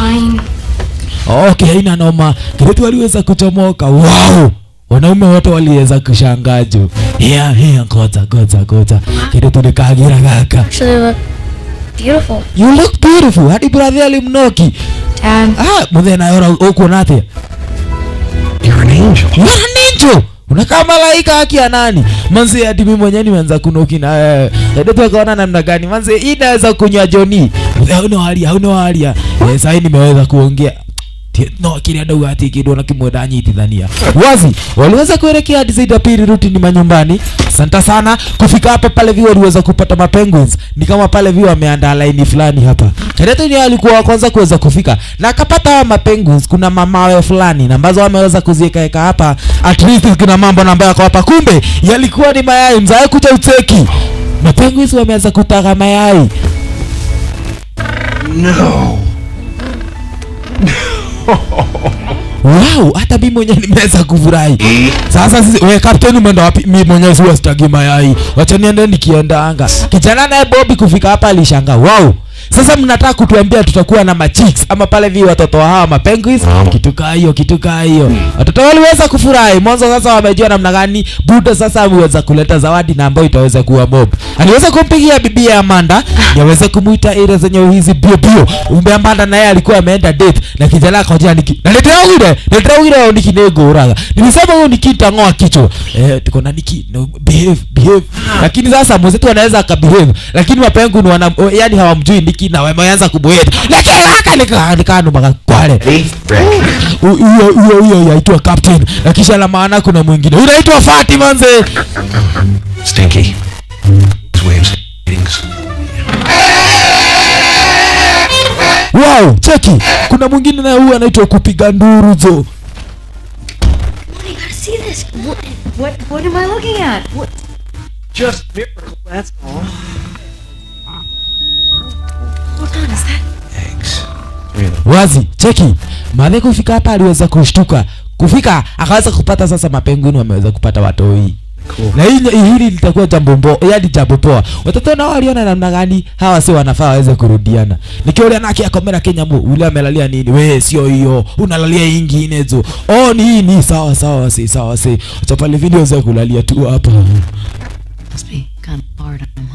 Okay, haina noma. Kairetu waliweza kuchomoka. Wow, wanaume wote waliweza kushangajo. Ngoja. Kairetu nikagira kaka. Beautiful. You look beautiful. Hadi brother alimnoki. Mudhena yora huko nate. You're an angel. You're an angel. Unakaa malaika haki ya nani? Manze hadi mimi mwenyewe nimeanza kunoki na ndio tukaona namna gani. Manze inaweza kunywa Johnny. Hauna halia. Sasa nimeweza kuongea. No kile ndio ati kidogo na kimweda nyitithania. Wazi waliweza kuelekea hadi zaidi pili ruti ni manyumbani. Asante sana kufika hapa pale vio waliweza kupata mapenguins. Ni kama pale vio wameandaa line fulani hapa. Kairetu ni alikuwa wa kwanza kuweza kufika na akapata mapenguins. Kuna mamawe fulani ambazo wameweza kuziweka hapa. At least kuna mambo ambayo yako hapa, kumbe yalikuwa ni mayai. Mzae kuja uteki. Mapenguins wameweza kutaga mayai. No. Wow, hata mimi mwenyewe nimeweza kufurahi. Sasa sisi wewe captain umeenda wapi? Mimi mwenyewe si wastagi mayai. Wacha niende nikienda anga. Kijana naye Bobby kufika hapa alishangaa. Wow. Sasa mnataka kutuambia tutakuwa na machicks ama pale vi watoto wa hawa mapenguins? Kituka hiyo. Watoto waliweza kufurahi. Mwanzo sasa wamejua namna gani Buda sasa ameweza kuleta zawadi na ambayo itaweza kuwa mob. Aliweza kumpigia bibi ya Amanda, yaweza kumuita ile zenye hizi bio. Umbe Amanda naye alikuwa ameenda date na kijana akaja niki. Naletea ugire nikinego uraga. Nilisema huyo nikita ngoa kichwa. Tuko na niki no, behave. Lakini sasa mwenzetu anaweza akabehave, lakini mapengu ni yani hawamjui niki na wameanza kuboeta. Nikano maka kwale. Huyo yaitwa captain. Na kisha la maana kuna mwingine. Unaitwa Fati manze. Stinky. Waves. Wow, cheki. Kuna mwingine na huyu anaitwa kupiga nduru zo. I gotta see this. What am I looking at? What? Just miracle, that's all. Hold on, is that? Eggs. Wazi, cheki. Madhe kufika hapa aliweza kushtuka. Kufika akaweza kupata sasa mapenguini wameweza kupata watoi. Cool. Na hili litakuwa jambo poa. Watoto nao waliona namna gani hawa si wanafaa waweze kurudiana. Nikiona naki akomera Kenya mu ule amelalia nini? Wewe sio hiyo. Unalalia nyingine hizo. Oh ni sawa si. Acha pale video za kulalia tu hapa. Must be kind of hard on him.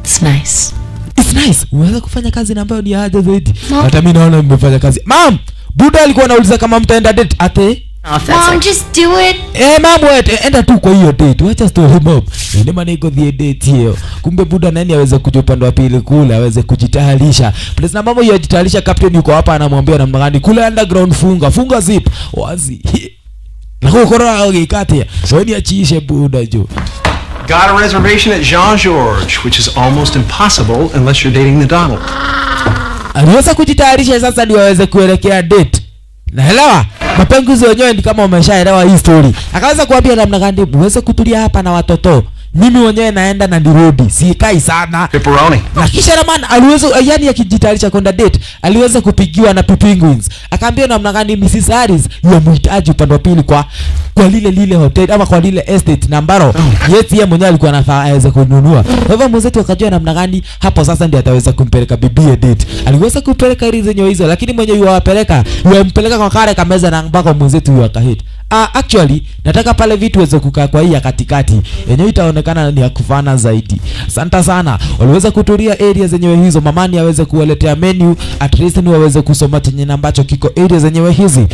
It's nice. Unaweza kufanya kazi na ambayo ni haja zaidi. Hata mimi naona mmefanya kazi. Mom, Buda alikuwa anauliza kama mtaenda date ate. Mom, just do it. Mom, wait, enda tu kwa hiyo date. Wacha story mob. Ni maana iko the date hiyo. Kumbe Buda nani aweze kuja upande wa pili kule, aweze kujitayarisha. Plus na mama hiyo ajitayarisha, captain yuko hapa anamwambia namna gani kule underground funga zip. Wazi. Na kokora ogikate. So ni achiishe Buda jo. Got a reservation at Jean George, which is almost impossible unless you're dating the Donald. Aliweza kujitayarisha sasa ndio aweze kuelekea date. Naelewa? Mapenguzi wenyewe ni kama wameshaelewa hii story. Akaweza kuambia namna gani uweze kutulia hapa na watoto. Mimi mwenyewe naenda na ndirudi. Sikai sana. Pepperoni. Na kisha Raman aliweza yani akijitayarisha kwenda date, aliweza kupigiwa na Penguins. Akaambia namna gani Mrs. Harris yamhitaji upande wa pili kwa lile hotel ama kwa lile estate na ambaro yeye mwenyewe alikuwa anafaa aweze kununua. Kwa hivyo mwenzetu akajua namna gani hapo sasa ndiye ataweza kumpeleka bibie date. Aliweza kupeleka ile zenye hizo, lakini mwenyewe yuampeleka kwa kare kameza na ambako mwenzetu yuakahit. Actually nataka pale vitu weze kukaa kwa hii ya katikati. Yenyewe itaonekana ni ya kufana zaidi. Asante sana. Waliweza kutulia area zenyewe hizo, mamani aweze kuwaletea menu, at least ni waweze kusoma chenye ambacho kiko area zenyewe hizi.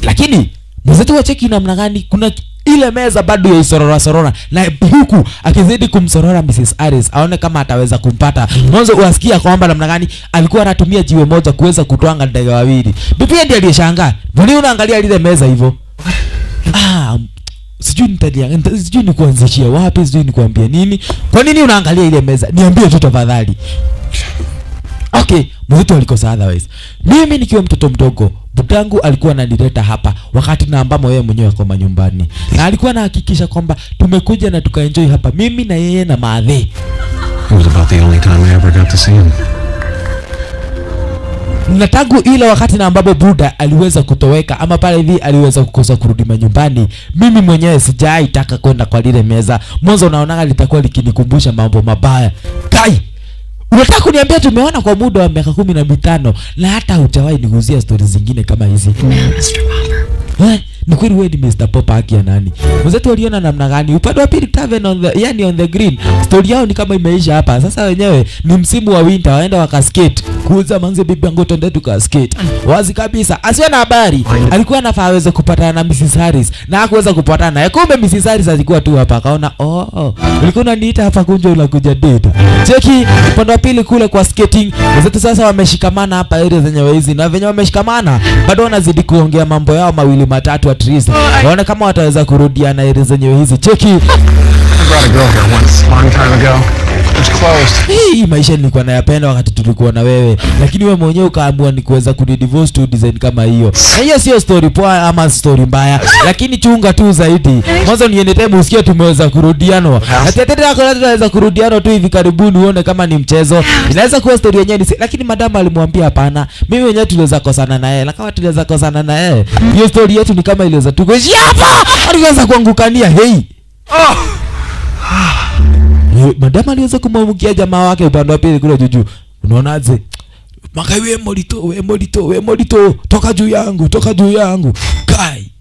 Lakini mwenzetu wa cheki namna gani kuna ile meza bado ya isorora na huku akizidi kumsorora Mrs. Harris aone kama ataweza kumpata. Mwanzo uasikia kwamba namna gani alikuwa anatumia jiwe moja kuweza kutwanga ndege wawili. Bibi ndiye aliyeshangaa. Mbona unaangalia ile meza hivyo? Sijui ni kuanzishia wapi, sijui ni kuambia nini. Kwa nini unaangalia ile meza? Niambie tu tafadhali. Okay, mtu alikosa otherwise. Mimi nikiwa mtoto mdogo, budangu alikuwa ananileta hapa wakati na ambamo yeye mwenyewe ako manyumbani, na alikuwa anahakikisha kwamba tumekuja na tukaenjoy hapa, mimi na yeye na Maadhi. It was about the only time I ever got to see him. Na tangu ile wakati na ambapo Buda aliweza kutoweka ama pale hivi aliweza kukosa kurudi manyumbani, mimi mwenyewe sijai taka kwenda kwa lile meza. Mwanzo unaona litakuwa likinikumbusha mambo mabaya. Kai, unataka kuniambia tumeona kwa muda wa miaka 15 na hata hujawahi niguzia stories zingine kama hizi? Man, Mr. Popper. Ni kweli wewe ni Mr. Popper haki ya nani? Mwenzetu waliona namna gani? Upande wa pili Tavern on the, yani on the green. Story yao ni kama imeisha hapa. Sasa wenyewe ni msimu wa winter, waenda wakaskate. Kuuza manze bibi yangu twende tukaskate. Wazi kabisa. Asiwe na habari. Alikuwa anafaa aweze kupatana na Mrs. Harris na hakuweza kupatana naye. Kumbe Mrs. Harris alikuwa tu hapa akaona ulikuwa unaniita hapa kunja unakuja date. Cheki upande wa pili kule kwa skating. Wenzetu sasa wameshikamana hapa area zenyewe hizi na venye wameshikamana bado wanazidi kuongea mambo yao mawili matatu at least. Waone kama wataweza kurudia na area zenyewe hizi. Cheki. I brought a girl here once, long time ago. It's closed. Hii maisha nilikuwa nayapenda wakati tulikuwa na wewe, lakini wewe mwenyewe ukaamua ni kuweza kunidivorce tu design kama hiyo. Na hiyo sio story poa ama story mbaya, lakini chunga tu zaidi. Mwanzo niende tena usikie tumeweza kurudiana. Na tete tunaweza kurudiana tu hivi karibuni uone kama ni mchezo. Inaweza kuwa story yenyewe, lakini madam alimwambia hapana. Mimi mwenyewe tuliweza kosana na yeye. Na kama tuliweza kosana na yeye, hiyo story yetu ni kama iliweza tukoshia hapa. Aliweza kuangukania madama aliweza kumwamukia jamaa wake upande wa pili kule juju. Unaonaje? Makai we molito, toka juu yangu. Kai.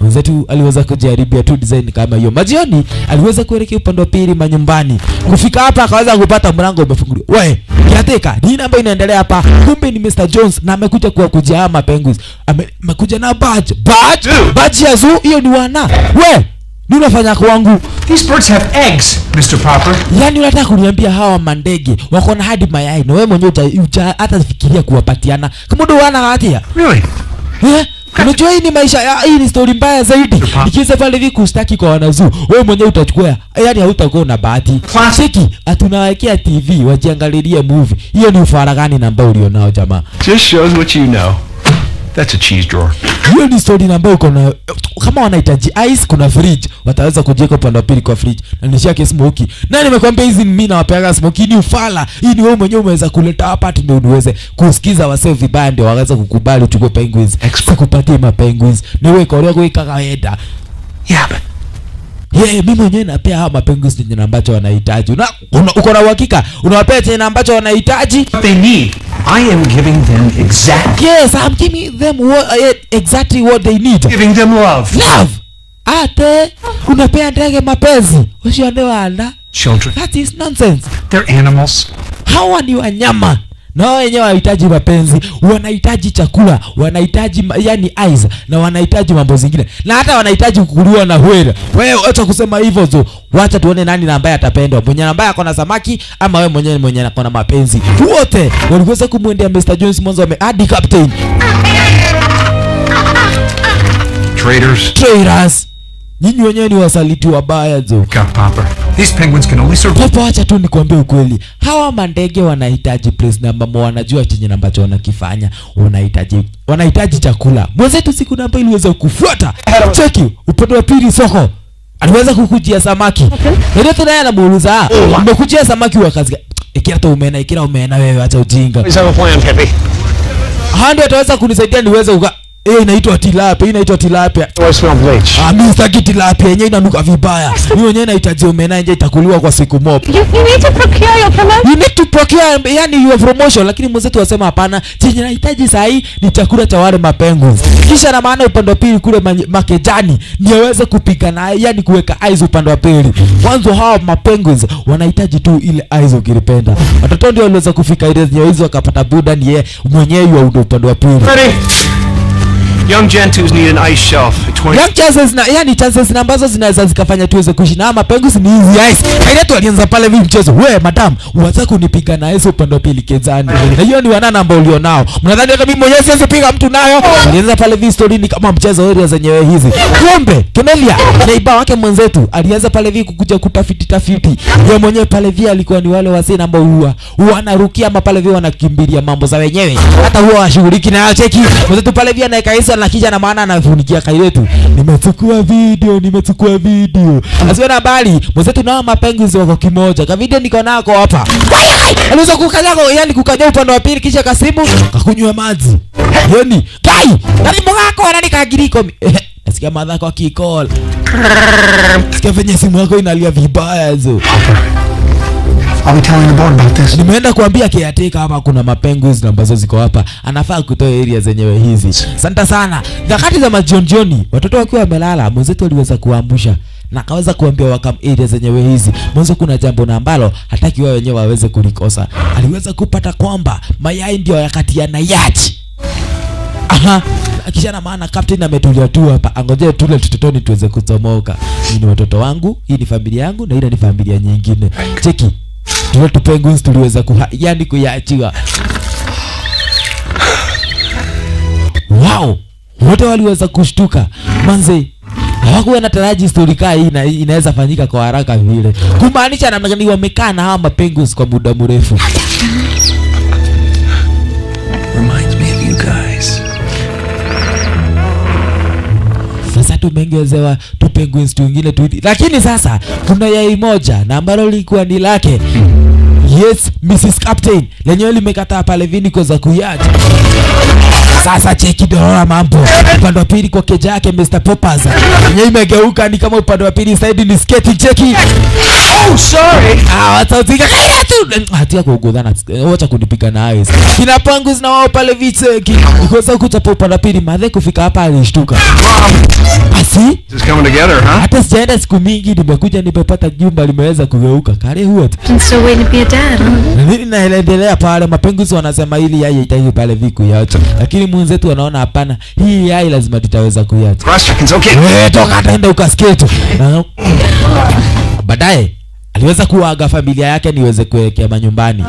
Mwenzetu aliweza kujaribia tu design kama hiyo. Majioni aliweza kuelekea upande wa pili manyumbani. Kufika hapa akaweza kupata mlango umefunguliwa. We, kiateka, nini ambayo inaendelea hapa? Kumbe ni Mr. Jones na amekuja kuwakujia ama penguins. Amekuja na badge. Badge ya zoo, hiyo ni wana. We, nini unafanya kwangu? These birds have eggs, Mr. Popper. Yani unataka kuniambia hawa mandege wako na hadi mayai na wewe mwenyewe hata fikiria kuwapatiana kama ndo wana hatia? Really? Unajua hii ni maisha hii ni story mbaya zaidi. Nikiweza pale hivi kustaki kwa wanazu, wewe mwenyewe utachukua. Yani hautakuwa na bahati. Cheki, atunawekea TV wajiangalilie movie. Hiyo ni ufara gani na ambao ulionao jamaa? Just shows what you know. That's a cheese drawer. Hiyo ni story ambayo uko na kama wanahitaji ice kuna fridge, wataweza kujiweka upande wa pili kwa fridge. Na nishake smoky. Na nimekwambia hizi mimi nawapeaga smoky ni ufala. Hii ni wewe mwenyewe umeweza kuleta hapa tu ndio uweze kusikiza wasee vibaya ndio waweza kukubali uchukue penguins. Kupatie ma penguins. Ni wewe kwa leo kawaida. Yeah, but mimi mwenyewe napea hawa mapenguins chenye ambacho wanahitaji. Uko na uhakika unawapea chenye ambacho wanahitaji? What they need. I am giving them exactly. Yes, I'm giving them exactly what they need. Giving them love. Love. Ate unapea ndege mapenzi. Ushaondoa Children. That is nonsense. They're animals. Hawa ni wanyama. Na wenyewe wanahitaji mapenzi, wanahitaji chakula, wanahitaji yani eyes na wanahitaji mambo zingine. Na hata wanahitaji kukuliwa na hwera. Wewe acha kusema hivyo tu. Wacha tuone nani na ambaye atapendwa. Mwenye ambaye ako na samaki ama wewe mwenye ako na mapenzi. Wote waliweza kumwendea Mr. Jones mwanzo hadi captain. Traitors. Nyinyi wenyewe ni wasaliti wabaya zo. God, Popper. These penguins can only survive. Papa, acha tu nikwambie ukweli. Hawa mandege wanahitaji place na ambamo wanajua chenye ambacho wanakifanya. Wanahitaji chakula. Mwenzetu siku namba iliweza kufuata. Cheki, upande wa pili soko. Aliweza kukujia samaki. Ndio tena anamuuliza, "Umekujia samaki wa kazi gani?" Ikira umena wewe acha ujinga. Please have a plan, Pepe. Handi ataweza kunisaidia niweze inaitwa tilapia. I smell bleach. Mimi sitaki tilapia, yenyewe inanuka vibaya. Hiyo yenyewe inahitaji omena nje itakuliwa kwa siku moja. You need to procure your promotion. You need to procure yani your promotion, lakini mwenzetu wasema hapana, chenye nahitaji saa hii ni chakula cha wale mapenguins. Kisha na maana upande wa pili kule makejani ni aweze kupigana yani kuweka eyes upande wa pili. Mwanzo hao mapenguins wanahitaji tu ile eyes ukilipenda. Watoto ndio waliweza kufika ile hizo wakapata Buda ni yeye mwenyewe wa upande wa pili. Young gentus need an ice shelf at 20. Young chances na yani chances na ambazo zinaweza zikafanya tuweze kuishi na mapengo ni hizi ice. Kaida tu alianza pale hivi mchezo. We madam, unataka kunipiga na hizo upande wa pili kezani. Na hiyo ni wanana ambao ulionao. Mnadhani hata mimi mwenyewe siwezi piga mtu nayo? Alianza pale hivi story ni kama mchezo area zenyewe hizi. Kumbe Kemelia neiba wake mwenzetu alianza pale hivi kukuja kutafiti. Yeye mwenyewe pale hivi alikuwa ni wale wasee ambao wanarukia ama pale hivi wanakimbilia mambo za wenyewe. Hata huwa washughuliki na cheki. Mwenzetu pale hivi anaeka hizo na kija na maana anafunikia kailetu. Nimechukua video. Asiwe na bali. Mwenzetu nao mapengo wako kimoja. Ka video niko nako hapa. Aliweza kukanyaga yani kukanyaga upande wa pili kisha kasimu kakunywa maji. Yani, kai, karibu wako ananikagiriko. Nasikia madha kwa kicall. Sikia venye simu yako inalia vibaya hizo. I'll be telling the board about this. Nimeenda kuambia kiateka hapa kuna mapengo hizi ambazo ziko hapa. Anafaa kutoa area zenyewe hizi. Asante sana. Nyakati za majioni, watoto wakiwa wamelala, mwenzetu aliweza kuambusha na akaweza kuambia wakam area zenyewe hizi. Mwanzo kuna jambo na ambalo hataki wao wenyewe waweze kulikosa. Aliweza kupata kwamba mayai ndio yakati yanayachi. Aha. Kisha na maana captain ametulia tu hapa. Angojea tule tutotoni tuweze kutomoka. Hii ni watoto wangu, hii ni familia yangu na ile ni familia nyingine. Cheki. Tule tupenguins tuliweza yani kuyachiwa. Wow. Wote waliweza kushtuka. Manze. Hawakuwa na taraji story kaa hii inaweza fanyika kwa haraka vile. Kumaanisha namna gani wamekaa na hawa mapenguins kwa muda mrefu. Reminds me of you guys. Sasa tumengezewa tu penguins wengine tu. Lakini sasa kuna yai moja na ambalo lilikuwa ni lake. Yes, Mrs. Captain. Lenyewe limekataa pale vini kwa za kuyacha. Sasa cheki dola mambo. Upande wa pili kwa keja yake Mr. Poppers. Yenyewe imegeuka ni kama upande wa pili side ni sketi cheki. Oh, sorry. Watautika kaida tu. Hatia kugodhana. Wacha kunipika na eyes. Kina pangus na wao pale vicheki. Ikosa kuchapa upande wa pili madhe kufika hapa alishtuka. Asi? Just coming together, huh? Hata sijaenda siku mingi nimekuja nimepata jumba limeweza kugeuka. Kare huo. I'm still waiting to be a dad, huh? Nini naendelea pale mapenguzi wanasema hili yai itahi pale viku yacho. Lakini mwenzetu wanaona hapana. Hii yai lazima tutaweza kuyacha. Cross-checking's okay. Toka ataenda ukasketu. Baadaye aliweza kuaga familia yake niweze kuelekea manyumbani.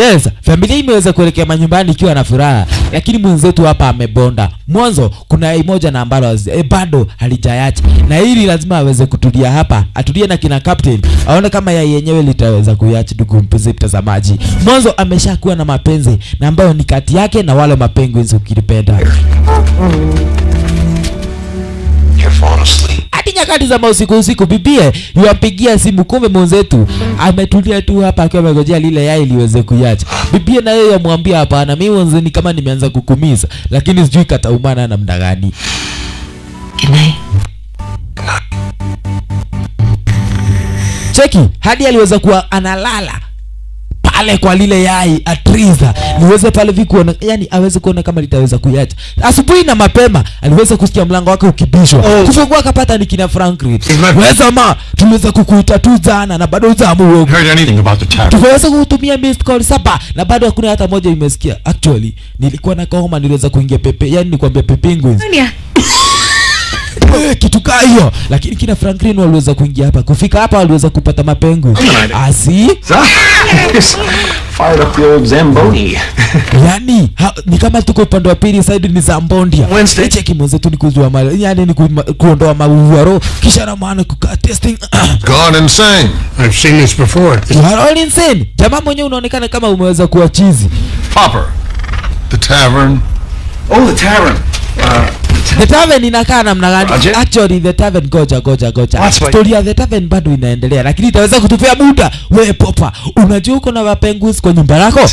Yes, familia imeweza kuelekea manyumbani ikiwa na furaha, lakini mwenzetu hapa amebonda. Mwanzo kuna yai moja na ambalo bado halijayacha. Na hili lazima aweze kutulia hapa, atulie na kina captain. Aone kama yai yenyewe litaweza kuyacha ndugu mpenzi mtazamaji. Mwanzo ameshakuwa na mapenzi na ambayo ni kati yake na wale mapenguins ukilipenda. You're falling asleep. Hadi nyakati za usiku bibie yuampigia simu kumbe mwenzetu ametulia tu hapa akiwa amegojea lile yai liweze kuyacha. Bibie na yeye amwambia hapana mimi mwanzo ni kama nimeanza kukumisa lakini sijui kataumana na muda gani. Cheki hadi aliweza kuwa analala pale kwa lile yai atriza niweze pale vikuona yani aweze kuona kama litaweza kuyacha. Asubuhi na mapema aliweza kusikia mlango wake ukibishwa. Kufungua akapata ni kina Franklin. Weza ma tuliweza kukuita tu jana na bado hujamu. Heard anything about the tavern? Tuweza kutumia missed call 7 na bado hakuna hata moja imesikia. Actually nilikuwa na kahoma niliweza kuingia pepe yani nikwambia penguins. Kitu kaa hiyo lakini kina Franklin waliweza kuingia hapa. Kufika hapa waliweza kupata mapengo. Asi? Fired up the old Zamboni. Yani ni kama tuko upande wa pili side ni Zambondia. Wednesday cheki mwenzetu ni kuzua mali. Yani ni kuondoa mauaro kisha na maana kuka testing. Gone insane. I've seen this before. You are all insane. Jamaa mwenyewe unaonekana kama umeweza kuwa chizi. Popper. The tavern. Oh, the tavern. The tavern inakaa namna gani? Actually the tavern goja. Story ya the tavern bado inaendelea lakini itaweza kutupea muda. Wewe Popa, unajua uko na mapenguins kwa nyumba yako?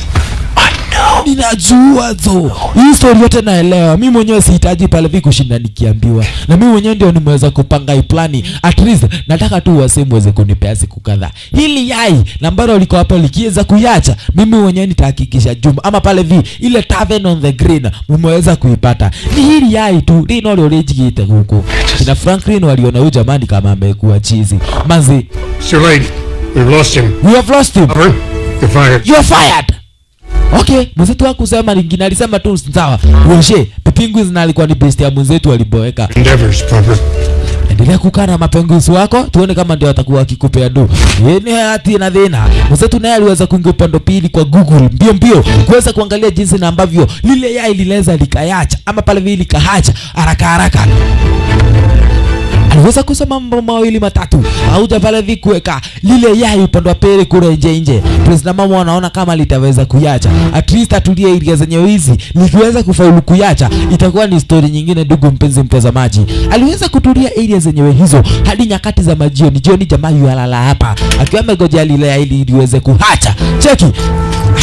Ninajua zo. Hii story yote naelewa. Mimi mwenyewe sihitaji pale vipi kushinda nikiambiwa. Na mimi mwenyewe ndio nimeweza kupanga hii plani. At least nataka tu wasemweze kunipea siku kadhaa. Hili yai nambaro liko hapo likiweza kuyacha, mimi mwenyewe nitahakikisha jumba ama pale ile tavern on the green mmeweza kuipata. Ni hili yai tu lino lolejigite huko. Kina Franklin waliona huyu jamani kama amekuwa chizi. Manzi, Sir Lady, we've lost him. we have lost him. You're fired. You're fired. Okay, mwenzetu wako kusema lingine alisema tu sawa. Uoshe, penguins na alikuwa ni best ya mwenzetu aliboeka. Endeavors, proper. Endelea kukaa na mapenguins wako tuone kama ndio watakuwa wakikupea do. Yeye hati na dhina. Mwenzetu naye aliweza kuingia upande pili kwa Google mbio kuweza kuangalia jinsi na ambavyo lile yai lileza likayacha ama pale vile likahacha haraka. Aliweza kusema mambo mawili matatu. Hauja pale vikuweka lile yai upande wa pili kule nje. President mama wanaona kama litaweza kuyacha. At least atulie area zenye hizi. Likiweza kufaulu kuyacha itakuwa ni story nyingine ndugu mpenzi mtazamaji. Aliweza kutulia area zenye hizo hadi nyakati za majioni. Jioni jamaa yalala hapa. Akiwa amegojea lile yai liweze kuhacha. Cheki.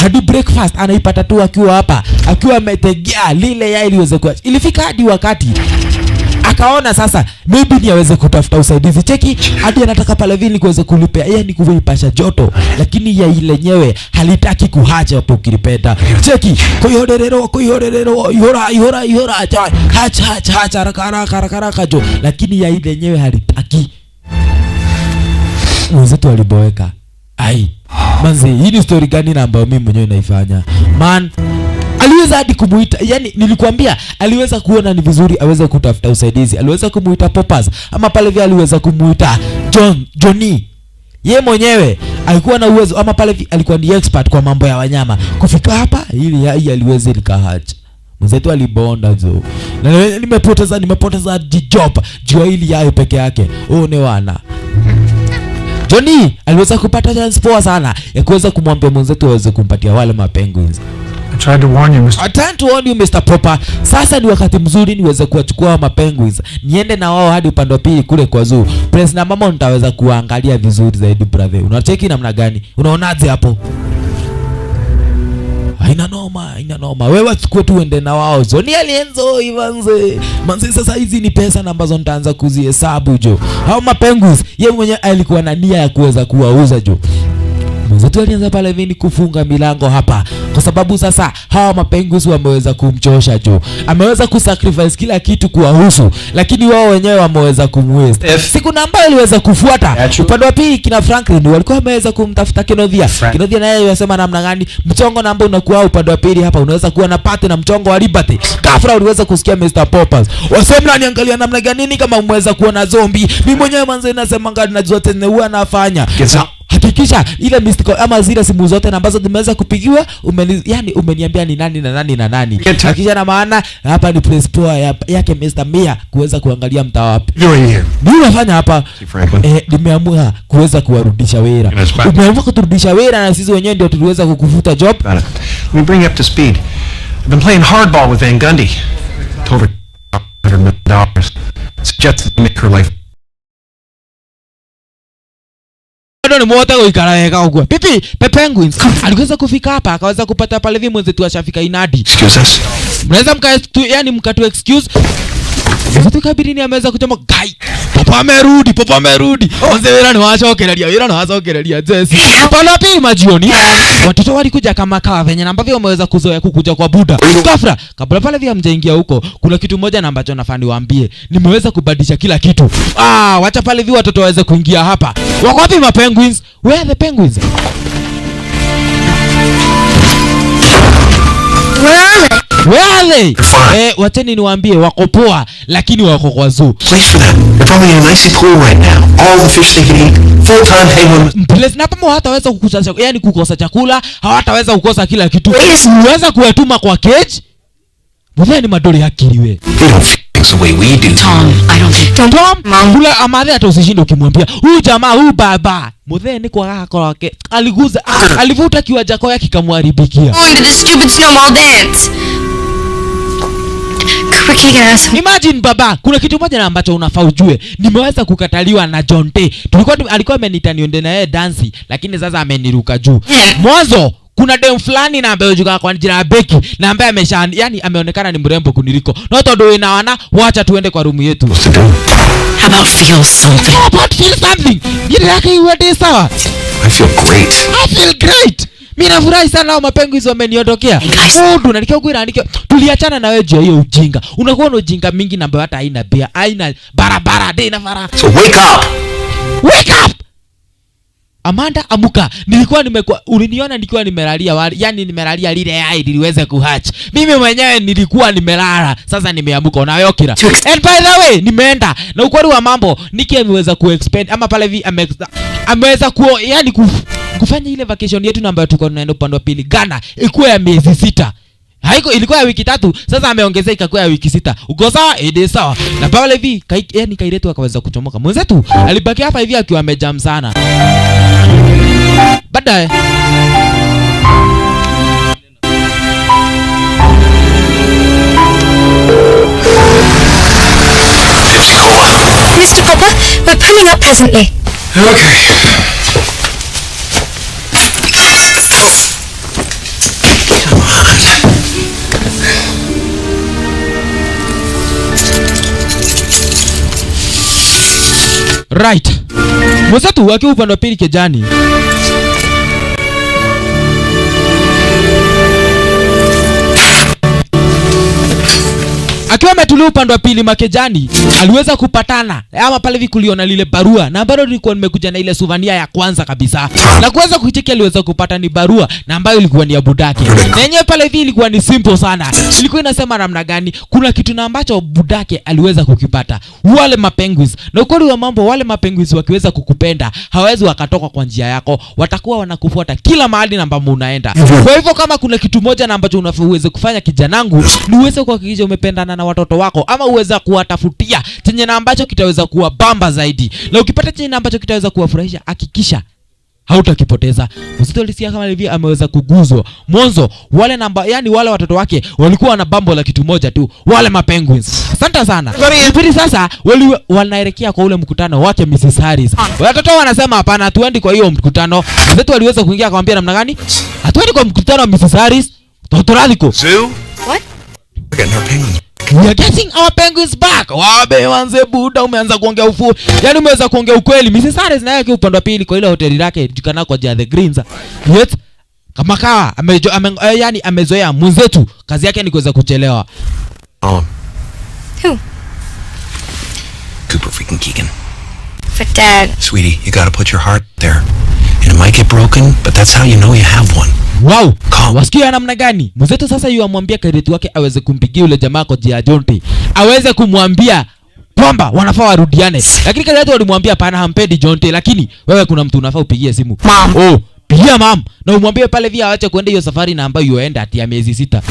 Hadi breakfast anaipata tu akiwa hapa. Akiwa ametegea lile yai liweze kuhacha. Ilifika hadi wakati akaona sasa maybe ni aweze kutafuta usaidizi. Cheki hadi anataka pale vile kuweze kulipea yani kuipasha joto, lakini ya ile yenyewe halitaki kuhacha hapo ukilipenda. Cheki kuyorerero ihora hacha haraka jo, lakini ya ile yenyewe halitaki. Mwenzetu aliboeka. Ai manzi, hii ni story gani na ambayo mimi mwenyewe naifanya man? Aliweza hadi kumuita, yani nilikwambia aliweza kuona ni vizuri aweze kutafuta usaidizi. Aliweza kumuita Poppers ama pale vile aliweza kumuita Johnny. Ye mwenyewe alikuwa na uwezo ama pale vile alikuwa ni expert kwa mambo ya wanyama. Kufika hapa ili yai aliweze likahacha. Mwenzetu alibonda zo. Na nimepoteza job jua ili yai peke yake. Ne wana. Johnny aliweza kupata chance poa sana ya kuweza kumwambia mwenzetu aweze kumpatia wale mapenguins. I tried to warn you, Mr. I tried to warn you, Mr. Popper. Sasa ni wakati mzuri niweze kuwachukua mapenguins. Niende na wao hadi upande wa pili kule kwa zoo. Press na mama nitaweza kuangalia vizuri zaidi brother. Unacheki namna gani? Unaonaje hapo? Haina noma. Wewe chukua tu uende na wao. Zoni alienzo Ivanze. Manzi sasa hizi ni pesa na ambazo nitaanza kuzihesabu jo. Hao mapenguins yeye mwenyewe alikuwa na nia ya kuweza kuwauza jo. Mwenzetu alianza pale vini kufunga milango hapa kwa sababu sasa hawa mapenguins wameweza kumchosha jo. Ameweza kusacrifice kila kitu kuwahusu, lakini wao wenyewe wameweza kumwaste. Siku namba iliweza kufuata upande wa pili kina Franklin walikuwa wameweza kumtafuta Kenodia. Kenodia naye yasema namna gani mchongo namba unakuwa upande wa pili hapa unaweza kuwa na pate na mchongo wa Liberty. Kafra uliweza kusikia Mr. Poppers. Wasemla niangalia namna gani nini kama umeweza kuona zombie. Mimi mwenyewe manze nasema ngani najua tena huwa anafanya. Hakikisha ile mystical ama zile simu zote ambazo zimeweza kupigiwa yani umeniambia ni nani na nani. Hakikisha na maana hapa ni principal yake Mr. Mia kuweza kuangalia mtaa wapi. Mimi nafanya hapa nimeamua kuweza kuwarudisha wera. Umeamua kuturudisha wera na sisi wenyewe ndio tuliweza kukufuta job. Let me bring you up to speed. I've been playing hardball with Van Gundy. Told her $100 million. Suggested to make her life. Ni mwote kuikara weka huko. Pipi, Penguins aliweza kufika hapa akaweza kupata pale vile mwenzetu ashafika inadi. Excuse us. Mnaweza mkatu excuse. Mwenzetu kabirini ameweza kuchoma guy. Papa amerudi. Mzee wera ni washokerelia Jesse. Pala pili majioni. Watoto walikuja kama kawa venye na ambavyo wameweza kuzoea kukuja kwa Buda. Kafra, kabla pale vile mjaingia huko, kuna kitu moja na ambacho nafaa niwaambie. Nimeweza kubadilisha kila kitu. Wacha pale vile watoto waweze kuingia hapa. Wako wapi mapenguins? Where are the penguins? Where are they? Wateni niwaambie wako poa lakini wako kwa zoo. Place for them. They're probably in an icy pool right now. All the fish they can eat. Full-time penguin. Place na kama hataweza kukosa chakula, hawataweza kukosa kila kitu. Unaweza kuwatuma kwa cage? Mbona ni madoli akili we? They don't feel things the way we do. Tom, I don't think... Tom, kula amadhe hata usishinde ukimwambia. Huyu jamaa, huyu baba. Mudhe ni kwa kaka wake. Aliguza, alivuta kiwaja kwa yake kikamharibikia. Going to the stupid snowball dance. Imagine baba, kuna kitu moja na ambacho unafaa ujue. Nimeweza kukataliwa na John T. Alikuwa ameniita niende na yeye dance, lakini sasa ameniruka juu. Mwanzo kuna dem fulani na ambaye yuko kwa jina Becky na ambaye ameonekana ni mrembo kuniliko. Na todo inawana wacha tuende kwa room yetu. How about feel something? Ile yake iwe sawa. I feel great. Mimi nafurahi sana hao mapenguins wameniondokea. Tunanikia kuira andike tuliachana na wewe juu hiyo ujinga. Unakuwa na ujinga mingi na ambayo hata haina bia, haina barabara, dei na fara. So wake up. Amanda amuka, nilikuwa uliniona nikiwa nimelalia yani nimelalia lile yai liweze kuhatch. Mimi mwenyewe nilikuwa nimelala, sasa nimeamuka. Unayokira. And by the way, nimeenda. Na ukweli wa mambo, Nikki ameweza kuexpand ama pale hivi ameweza yani kufanya ile vacation yetu ambayo tulikuwa tunaenda upande wa pili Ghana ikuwa ya miezi 6. Haiko ilikuwa ya wiki 3, sasa ameongezea ikakuwa ya wiki 6. Uko sawa? Ndio sawa. Na pale hivi yani Kairetu akaweza kuchomoka. Mwenzetu alibaki hapa hivi akiwa amejam sana. Baadaye Mr. Copper, we're pulling up presently. Okay. right. Mwenzetu akiwa upande wa pili Kejani akiwa ametulia upande wa pili Makejani aliweza kupatana ama pale hivi kuliona lile barua na ambayo nilikuwa nimekuja na ile souvenir ya kwanza kabisa na kuweza kucheki aliweza kupata ni barua na ambayo ilikuwa ni ya budake. Na yenyewe pale hivi ilikuwa ni simple sana. Ilikuwa inasema namna gani? Kuna kitu na ambacho budake aliweza kukipata. Wale mapenguins. Na ukweli wa mambo, wale mapenguins wakiweza kukupenda hawezi wakatoka kwa njia yako. Watakuwa wanakufuata kila mahali na ambapo unaenda. Kwa hivyo kama kuna kitu moja na ambacho unaweza kufanya kijanangu, ni uweze kuhakikisha umependana na watoto wako ama uweza kuwatafutia chenye na ambacho kitaweza kuwa bamba zaidi. Na ukipata chenye na ambacho kitaweza kuwafurahisha, hakikisha hautakipoteza. Mzito alisikia kama hivi ameweza kuguzwa. Mwanzo wale namba yani wale watoto wake walikuwa na bambo la kitu moja tu, wale mapenguins. Asante sana. Hivi sasa wanaelekea kwa ule mkutano wake Mrs. Harris. Watoto wanasema hapana, hatuendi kwa hiyo mkutano. Mzito aliweza kuingia akamwambia namna gani? Hatuendi kwa mkutano wa Mrs. Harris. Toto radiko. What? We're getting our penguins. We are getting our penguins back. Wabe wanze buda, umeanza kuongea ufu. Yani umeweza kuongea ukweli. Mrs. Harris naye akiwa upande wa pili kwa ile hoteli yake jikana kwa The Greens. Yet kama kawa yani amezoea mwenzetu kazi yake ni kuweza kuchelewa. Oh. Who? Cooper freaking Keegan. But Dad. Sweetie, you gotta put your heart there. And it might get broken, but that's how you know you have one. Wow. Wasikia namna gani? Mwenzetu sasa yu amwambia Kairetu wake aweze kumpigia yule jamaa kwa jia Jonte. Aweze kumwambia kwamba wanafaa warudiane. Lakini Kairetu walimwambia pana hampendi Jonte, lakini wewe kuna mtu unafaa upigie simu. Mom. Oh, pigia mom. Na umwambie pale via aache kuenda hiyo safari na ambayo yuenda ati ya miezi 6.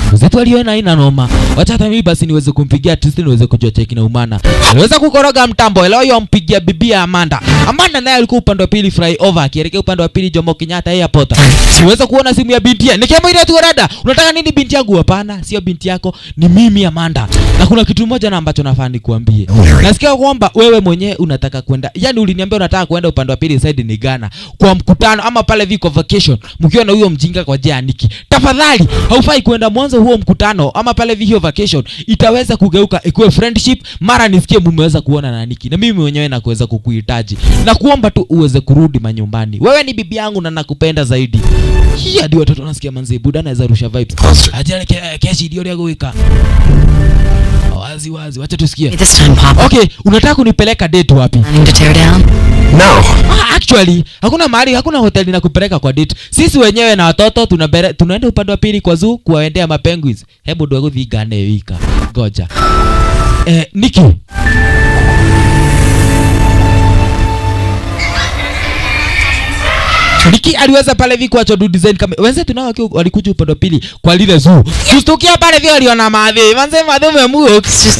Mwenzetu aliona ina noma. Wacha hata mimi basi niweze kumpigia Tristan niweze kujua cheki na umana. Aliweza kukoroga mtambo. Leo yompigia bibi Amanda. Amanda naye alikuwa upande wa pili flyover akielekea upande wa pili Jomo Kenyatta airport. Siweza kuona simu ya binti yake. Nikiambo ile tu dada, unataka nini binti yangu? Hapana, sio binti yako, ni mimi Amanda. Na kuna kitu moja na ambacho nafaa nikuambie. Nasikia kwamba wewe mwenyewe unataka kwenda. Yaani uliniambia unataka kwenda upande wa pili side ni Ghana kwa mkutano ama pale viko vacation. Mkiwa na huyo mjinga kwa jia Nikki. Tafadhali, haufai kwenda mwanzo huo mkutano ama pale hiyo vacation. Itaweza kugeuka ikuwe friendship, mara nisikie mmeweza kuona na Nikki. Na mimi mwenyewe nakuweza kukuhitaji. Na kuomba tu uweze kurudi manyumbani. Wewe ni bibi yangu na nakupenda zaidi. Hii hadi watoto nasikia manzi buda anaweza rusha vibes. Ajale keshi ndio leo wika. Wazi, wacha tusikie. This time, Papa. Okay, unataka kunipeleka date wapi? Planning to tear down? No. Actually, hakuna mahali, hakuna hoteli na kupeleka kwa date. Sisi wenyewe na watoto tunaenda upande wa pili kwa zoo kuwaendea mapenguins. Hebu ndio kuthigane wika. Ngoja. Nikki. Nikki aliweza pale hivi kuacha do design kama wenzetu tunao walikuja upande wa pili kwa lile zoo. Tustukia pale vile waliona madhi. Manze madhi umemuo.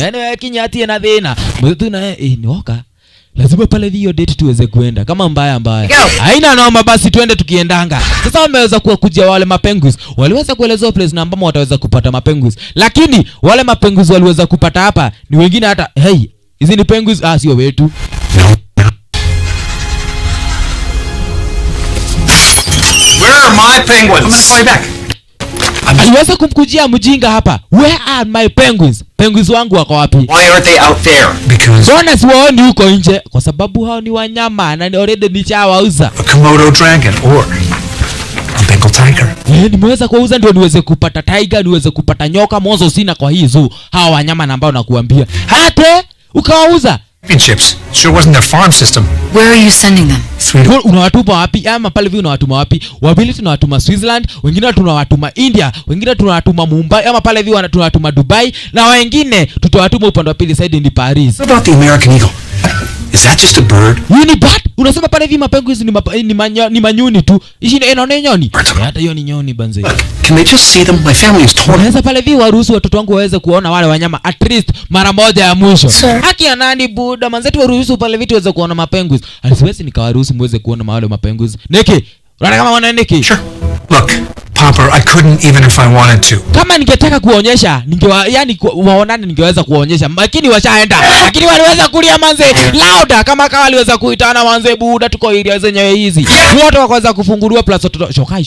Yaani wewe kinyati na dhina. Mwetu na ni oka. Lazima pale hiyo date tuweze kuenda kama mbaya. Haina noma basi twende tukiendanga. Sasa wameweza kuja wale mapenguins. Waliweza kuelezwa place na ambamo wataweza kupata mapenguins. Lakini wale mapenguins waliweza kupata hapa ni wengine hata hizi ni penguins sio wetu. Where are my penguins? I'm gonna call you back. Aliweza kumkujia mjinga hapa. Where are my penguins? Penguins wangu wako wapi? Why aren't they out there? Because Bona siwaoni huko nje kwa sababu hao ni wanyama na already nishawauza. a Komodo dragon or a Bengal tiger. Nimeweza kuuza ndio niweze kupata tiger, niweze kupata nyoka. Mwanzo sina kwa hii zoo. Hawa wanyama ambao nakuambia. Hata ukawauza. Championships. Sure wasn't their farm system. Where are you sending them? Unawatuma wapi? Ama pale hivi unawatuma wapi? Wabili tunawatuma Switzerland, wengine tunawatuma India, wengine tunawatuma Mumbai, ama pale hivi tunawatuma Dubai, na wengine tutawatuma upande wa pili side ni Paris. What about the American eagle? Is that just a bird? Ni bird? Unasema pale hivi mapengo hizi ni manyuni tu. Ishi inaona nyoni. Hata hiyo ni nyoni banze. Can they just see them? My family is torn. Unaweza pale hivi waruhusu watoto wangu waweze kuona wale wanyama at least mara moja ya mwisho. Haki ya nani buda manzetu waruhusu pale vitu waweze kuona mapengo. Alisiwezi nikawaruhusu muweze kuona wale mapengo. Neki, unaona kama wana Neki? Sure. Look, Pomper, I couldn't even if I wanted to. Kama ningetaka kuonyesha, waonane ningeweza kuonyesha, lakini washaenda. Lakini waliweza kulia manze, louder kama waliweza kuitana manze buda tuko area zenyewe hizi. Wote wakaweza kufunguliwa plus shokai.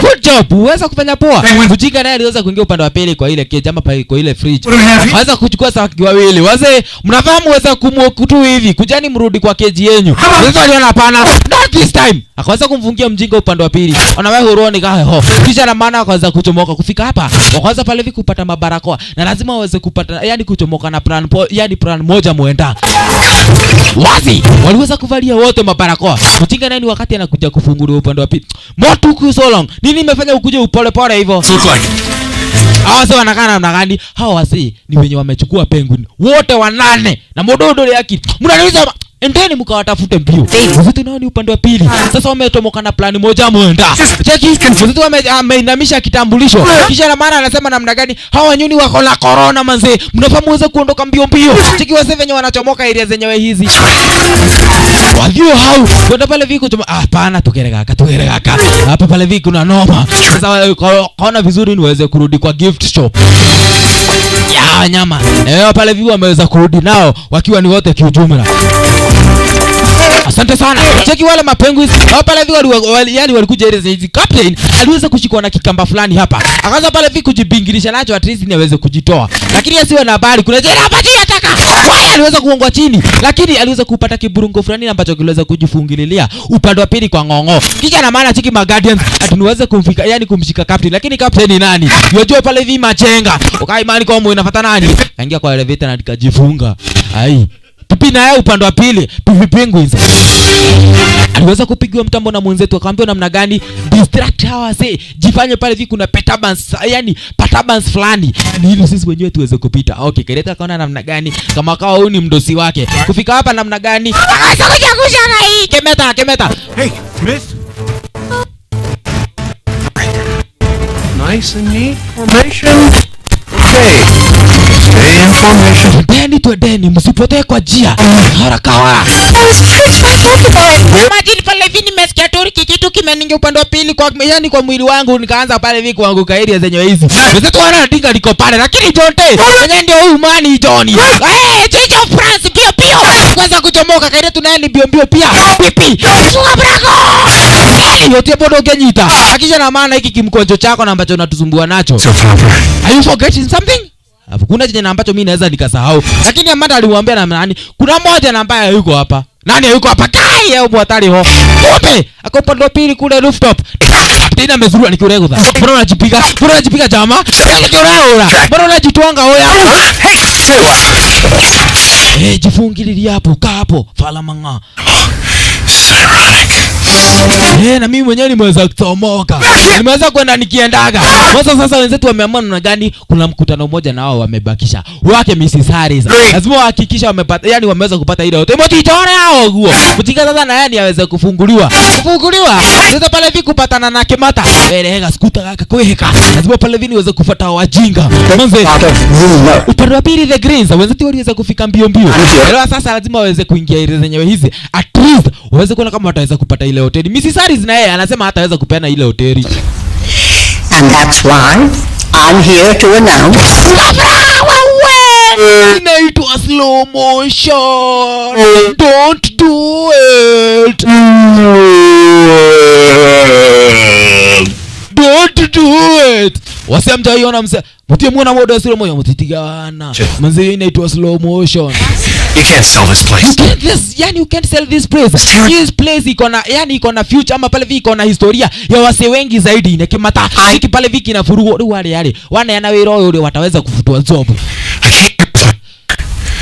Good job. Uweza kufanya poa. Ujinga naye aliweza kuingia upande wa pili kwa ile cage ama kwa ile fridge. Waweza kuchukua samaki wawili. Wazee, mnafahamu waweza kumwokutu hivi. Kujani mrudi kwa cage yenu. Sasa aliona hapana. Not this time. Akaweza kumfungia mjinga upande wa pili. Anawahi huroni kahe ho. Kisha na maana akaweza kuchomoka kufika hapa. Wakaanza pale hivi kupata mabarakoa. Na lazima waweze kupata kuchomoka na plan moja muenda. Wazi. Waliweza kuvalia wote mabarakoa. Mjinga naye wakati anakuja kufunguliwa upande wa pili. Moto so long. Nini imefanya ukuje upole pole hivyo? Look like hawa sasa wanakaa namna gani? Hawa wasi ni wenye wamechukua penguin wote wanane na mododo yake. Mnaniuliza endeni mkawatafute mbio. Mzito nao ni upande wa pili. Sasa wametomoka na plani moja muenda. Cheki, mzito ameinamisha kitambulisho. Kisha na maana anasema namna gani? Hawa nyuni wako na corona manze. Mnafahamu uweze kuondoka mbio. Cheki wase venye wanachomoka area zenyewe hizi. Wajua hao. Kwenda pale viko tuma hapana tugereka. Hapa pale viko na noma. Sasa kaona vizuri niweze kurudi kwa gift shop. Ya nyama. Na pale viko wameweza kurudi nao wakiwa ni wote kiujumla. Asante sana. Cheki wale mapenguins. Hapa pale hivi walikuja ile hizi. Captain aliweza kushikwa na kikamba fulani hapa. Akaanza pale hivi kujibingirisha nacho at least ni aweze kujitoa. Lakini asiwe na habari. Kuna jela hapa chini ataka. Waya aliweza kuongwa chini. Lakini aliweza kupata kiburungo fulani ambacho kiliweza kujifungililia upande wa pili kwa ngongo. Kisha na maana cheki guardians atuniweze kumfika kumshika captain. Lakini captain ni nani? Yojua pale hivi machenga. Ukaimani kwa inafuata nani? Kaingia kwa elevator na nikajifunga. Ai. Tupi na yeye upande wa pili, tuvi penguins. Aliweza kupigiwa mtambo na mwenzetu akamwambia namna gani distract hawa say jifanye pale hivi kuna perturbance fulani ili sisi wenyewe tuweze kupita. Okay, Kereta kaona namna gani kama kawa huyu ni mdosi wake. Kufika hapa namna gani? Akaanza kujakusha na hii Kemeta. Hey, miss. Nice and neat formation. Okay. Stay in formation. Twendeni msipotee kwa njia. Haraka. Imagine pale hivi nimesikia tu kitu kimeningia upande wa pili kwa mwili wangu nikaanza pale hivi kuanguka area zenyewe hizi. Sasa wanatinga liko pale lakini Jonte yeye ndio huyu mani Johnny. Change of France pio. Kwanza kuchomoka kaida tunaenda mbio pia. Pipi. Suga brako. Yote bodo genyita. Akisha na maana hiki kimkonjo chako na ambacho unatusumbua nacho. Are you forgetting something? Kuna jina ambacho mimi naweza nikasahau. Lakini Amanda alimwambia na nani? Kuna mmoja na ambaye yuko hapa. Nani yuko hapa? Kai au bwatari ho. Kumbe akopanda pili kule rooftop. Tena amezurua nikiuregudha. Mbona unajipiga jamaa? Mbona unajitwanga hoya? Jifungililia hapo, kaa hapo. Fala manga. Na mimi mwenyewe nimeweza kutomoka. Nimeweza kwenda nikiendaga. Sasa wenzetu wameamua na gani kuna mkutano mmoja nao wamebakisha. Wake Mrs. Harris. Lazima wahakikisha wamepata wameweza kupata ile hotel. Mtitore hao huo. Mtinga sasa na yeye aweze kufunguliwa. Sasa pale hivi kupatana na Kemata. Hega skuta kaka kweka. Lazima pale hivi niweze kufuata wajinga. Manze. Upande wa pili the Greens wenzetu waliweza kufika mbio. Leo sasa lazima waweze kuingia ile zenyewe hizi. At least waweze kuona kama wataweza kupata ile hoteli. Mrs. Harris na yeye anasema hataweza kupeana ile hoteli. And that's why I'm here to announce inaitwa slow motion. Don't do it. Don't do it. Wasemjaiona mse. Mutie muona modo slow motion mutitigana. Manze inaitwa slow motion. You can't sell this place. You can't sell this place. This place iko na future ama pale viko na historia ya wase wengi zaidi na Kemata. Hiki pale viki na furugo wale wana yana wiro yule wataweza kufutwa job.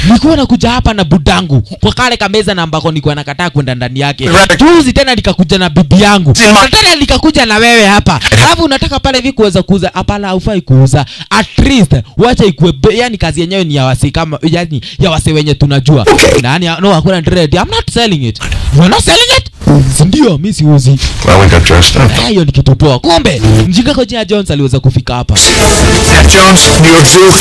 nilikuwa nakuja hapa na budangu kwa kale kameza na ambako nilikuwa nakataa kwenda ndani yake. Juzi tena nikakuja na bibi yangu. Tena nikakuja na wewe hapa. Alafu unataka pale hivi kuweza kuuza. Hapana, haufai kuuza. At least wacha ikuwe, yani kazi yenyewe ni ya wasi kama, yani ya wasi wenye tunajua. Nani no hakuna dread. I'm not selling it. You are not selling it? Ndio, mimi siuzi. Well, we got dressed up. Hiyo ni kitu poa. Kumbe mjinga kwa jina Jones aliweza kufika hapa. Jones, New York Zoo.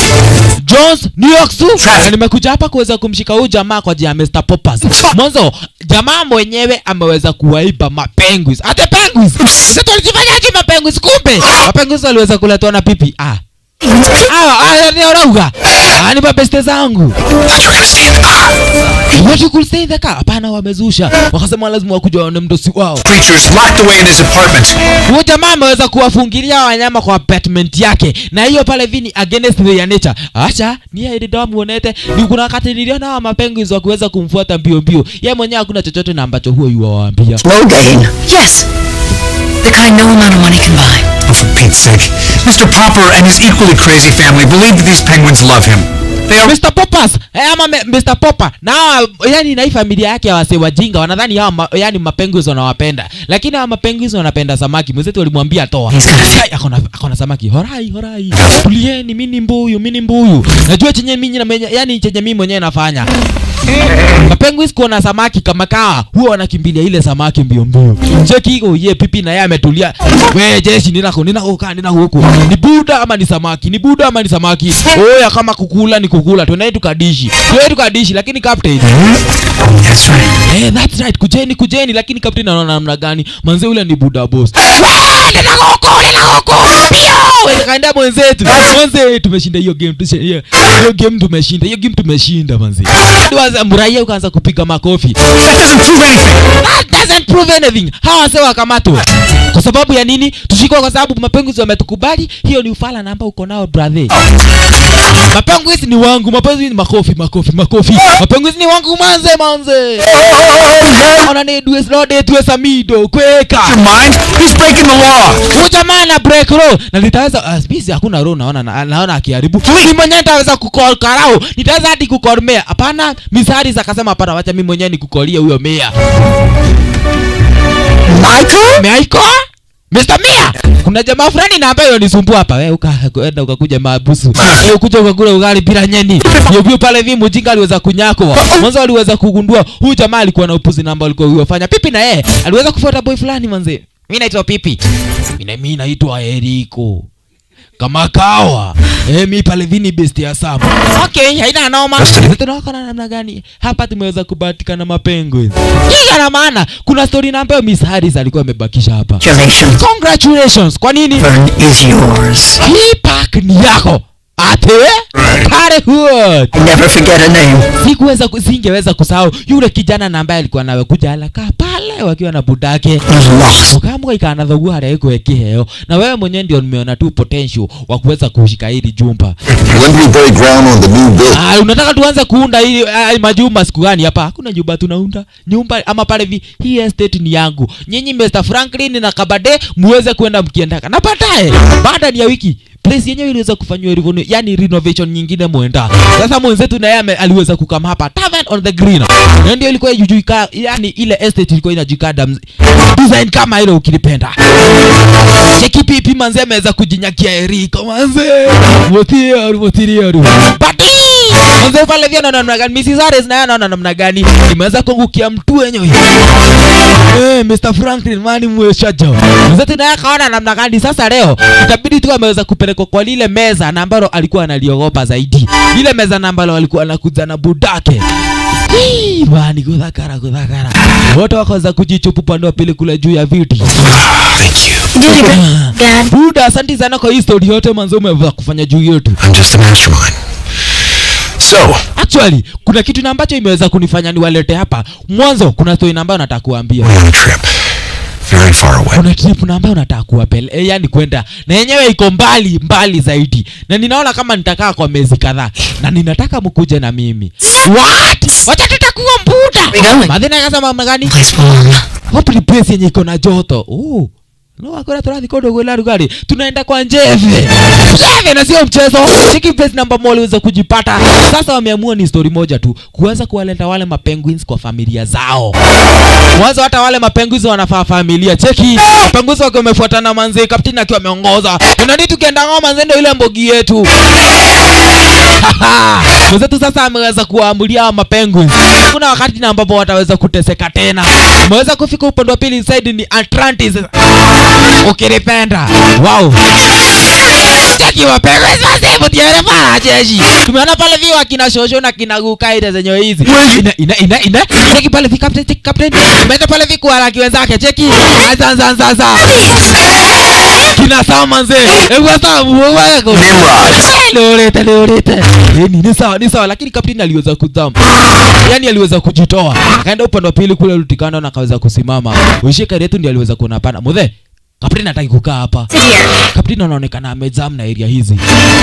Jones, New York Zoo. Na nimekuja hapa kuweza kumshika huyu jamaa kwa jina Mr. Poppers. Mwanzo jamaa mwenyewe ameweza kuwaiba mapenguins. Ate penguins. Sasa tulijifanyaje mapenguins? Kumbe mapenguins waliweza kuletwa na pipi. Ni orauga. Ni mabeste zangu. What you could stay in the car? Hapana, wamezusha. Wakasema lazima wakuje waone mdosi wao. Creatures locked away in his apartment. Huyo jamaa ameweza kuwafungilia wanyama kwa apartment yake. Na hiyo pale vini against the nature. Acha, ni ya ndio muonete. Ni kuna wakati niliona hawa mapenguins wakiweza kumfuata mbio mbio. Yeye mwenyewe hakuna chochote na ambacho huo yuwaambia. Slow gain. Yes. The kind no amount of money can buy. Oh, for Pete's sake. Mr. Popper and his equally crazy family believe that these penguins love him. Mr. Poppers, ama Mr. Popper, na yani na hii familia yake ya wase wajinga wanadhani hao yani mapenguins wanawapenda. Lakini hao mapenguins wanapenda samaki. Mwenzetu walimwambia toa. Akona samaki. Horai. Tulieni, mimi ni mbuyu. Najua chenye mimi yani chenye mimi mwenyewe nafanya. Mapenguins kuona samaki kama kaa huwa wanakimbilia ile samaki mbio. Cheki hiyo ye pipi na yeye ametulia. Wewe jeshi nina huko. Ni buda ama ni samaki? Oya kama kukula ni kukula. Tuende tukadishi lakini captain. That's right. That's right. Kujeni lakini captain anaona namna gani? Manze ule ni buda boss. Nina huko. Wewe kaenda mwenzetu. Tumeshinda hiyo game. Hiyo game tumeshinda manze. Ndio mraia ukaanza kupiga makofi. That doesn't prove anything. Hawa sasa wakamatwa. Kwa sababu ya nini? Tushikwa kwa sababu mapenguins wametukubali. Hiyo ni ufala namba uko nao brother. Mapenguins ni wangu. Mapenguins makofi. Mapenguins ni wangu manze. Ona ni dues load to samido kweka. Your mind? He's breaking the law. Ujamaa na break law. Na nitaweza busy hakuna law naona akiharibu. Mimi mwenyewe nitaweza kukol karao. Nitaweza hadi kukormea. Hapana, Misari akasema hapana, wacha mimi mwenyewe nikukolie huyo Mea. Michael? Mr. Mia, kuna jamaa fulani na ambaye unisumbua hapa. Wewe ukaenda ukakuja mabusu. Wewe ukuja ukakula ugali bila nyeni. Yeye pale hivi mjinga aliweza kunyako. Mwanzo aliweza kugundua huyu jamaa alikuwa na upuzi namba alikuwa yofanya. Pipi na yeye aliweza kufuata boy fulani manze. Mimi naitwa Pipi. Mimi naitwa Eriko. Kama kawa. Mimi pale vini best ya Sam. Okay, haina noma. Tunawaka na namna gani? Hapa tumeweza kubahatika na mapenguins. Hii ina maana kuna story na ambayo Miss Harris alikuwa amebakisha hapa. Congratulations. Kwa nini? Fern is yours. Hii park ni yako. Ate? Kare huo. Never forget a name. Singeweza kusahau yule kijana na ambaye alikuwa nawe kuja alaka pale wakiwa na budake. Ukaamua ikana dhogua hale kuweke heo. Na wewe mwenyewe ndio nimeona tu potential wa kuweza kushika hili jumba. When we break ground on the new building. Unataka tuanze kuunda hili majumba siku gani hapa? Hakuna nyumba tunaunda. Nyumba ama pale hivi hii estate ni yangu. Nyinyi Mr. Franklin na Kabade muweze kwenda mkiendaka. Na baada ya wiki place yenyewe iliweza kufanywa yani renovation nyingine muenda. Sasa mwenzetu na yeye aliweza kukama hapa Tavern on the Green. Na ndio ilikuwa ijujuika yani ile estate ilikuwa inajikada design kama ile ukilipenda. Cheki pipi manze ameweza kujinyakia Eriko manze. Wotirio. Bati! Manze pale vya namna gani? Mrs. Harris na yana namna gani? Imeweza kungukia mtu wenyewe. Mr. Franklin mani mweshajo. Mwenzetu na akaona namna gani sasa leo. Itabidi tu ameweza kupelekwa kwa lile meza na ambalo alikuwa analiogopa zaidi. Lile meza na ambalo alikuwa anakuja na budake. Bani kudhakara. Wote wakaanza kujichupu pande wa pili kule juu ya viti. Thank you. Buda, asante sana kwa hii story yote mwanzo umeweza kufanya juu yetu. I'm just a mastermind. So, actually, kuna kitu na ambacho imeweza kunifanya niwalete hapa. Mwanzo kuna story ambayo nataka kuambia. We're on a trip. Very far away. Kuna trip na ambayo nataka kuwapeleka. Yani kwenda. Na yenyewe iko mbali zaidi. Na ninaona kama nitakaa kwa miezi kadhaa. Na ninataka mkuje na mimi. What? Wacha tutakuwa mbuda. Madhina kasa mama gani? Wapi place yenye iko na joto? no akora turathi kodo gwela rugari tunaenda kwa Njeve na sio mchezo. Cheki place number moja uweze kujipata. Sasa wameamua ni story moja tu, kuweza kuwaleta wale mapenguins kwa familia zao. Mwanzo hata wale mapenguins wanafaa familia. Cheki mapenguins wako wamefuatana manze, captain akiwa ameongoza. Tunani tukienda ngoma nzendo ile mbogi yetu. Mwenzetu sasa ameweza kuambulia mapenguins. Kuna wakati na ambapo wataweza kuteseka tena. Mweza kufika upande wa pili side ni Atlantis. Ukiripenda. Wow. Cheki mapenguins wasibu tiare para jeshi. Tumeona pale viwa kina shosho na kina gukaida zenye hizi. Ina. Cheki pale vi captain. Tumeenda pale vi kwa laki wenzake. Cheki. Sasa. Kina samanze. Ewa samu wako. Lorete. Ni sawa lakini captain aliweza kuzama. Yaani aliweza kujitoa. Akaenda upande wa pili kule Lutikano na akaweza kusimama. Ushika yetu ndiye aliweza kuona hapana. Mudhe. Captain hataki kukaa hapa. Captain anaonekana amezama na area hizi.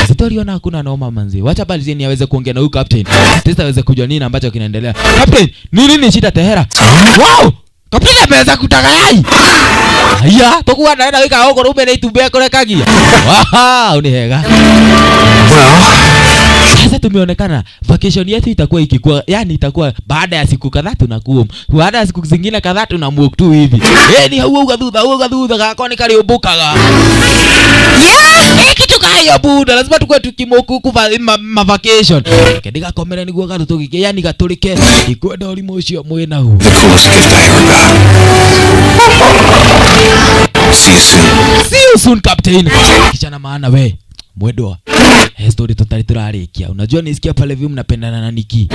Sitoriona hakuna noma manzi. Wacha bali ni aweze kuongea na huyu captain. Testa aweze kujua nini ambacho kinaendelea. Captain, nini shida Tehera? Wow! Captain ameweza kutaka yai. Haya, tokuwa naenda wika huko rume na itubea kule kagia. Wow, unihega. Sasa tumeonekana vacation yetu itakuwa ikikuwa, yani itakuwa baada ya siku kadhaa tunakuwa. Baada ya siku zingine kadhaa tunamwok tu hivi. Ni huo gadudha kakoni kariubukaga. Kitu kayo buda, lazima tukue tukimoku kuva vacation. Kedika komera ni gwa tutugike, yani gatulike. Ikwenda ulimo ucio mwena huu. The coolest gift I ever got. See you soon, Captain. Kichana maana we. Mwedwa. Story totally turarikia. Unajua nisikia pale hivi mnapendana na Niki.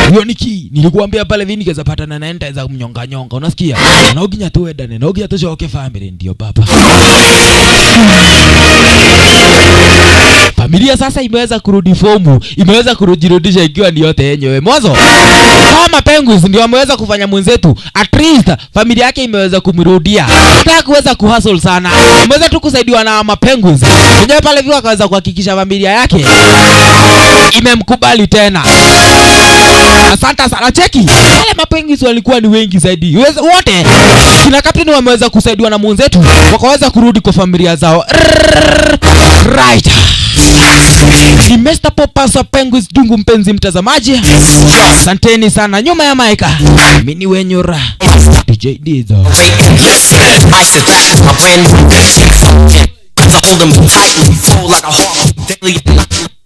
Huyo Niki nilikuambia pale hivi nikaweza patana na enda za mnyonga. Unasikia? Na ukinya tu edane, na ukinya tu shoke family ndio baba. Familia sasa imeweza kurudi fomu, imeweza kurudisha ikiwa ni yote yenyewe. Mwanzo kama penguins ndio wameweza kufanya mwenzetu, at least familia yake imeweza kumrudia. Hata kuweza kuhustle sana. Imeweza tu kusaidiwa na mapenguins. Wenyewe pale hivi wakaweza kuhakikisha familia yake imemkubali tena. Asante sana. Cheki. Wale mapenguins walikuwa ni wengi zaidi. Wote kina captain wameweza kusaidiwa na mwenzetu, wakaweza kurudi kwa familia zao. Right. Ni Mr. Poppers wa Penguins Dungu, mpenzi mtazamaji. Asanteni sana. Nyuma ya maika mimi Wenyora DJ Dizo. I said that is my brand new bitch. To hold them tight and fold like a hawk.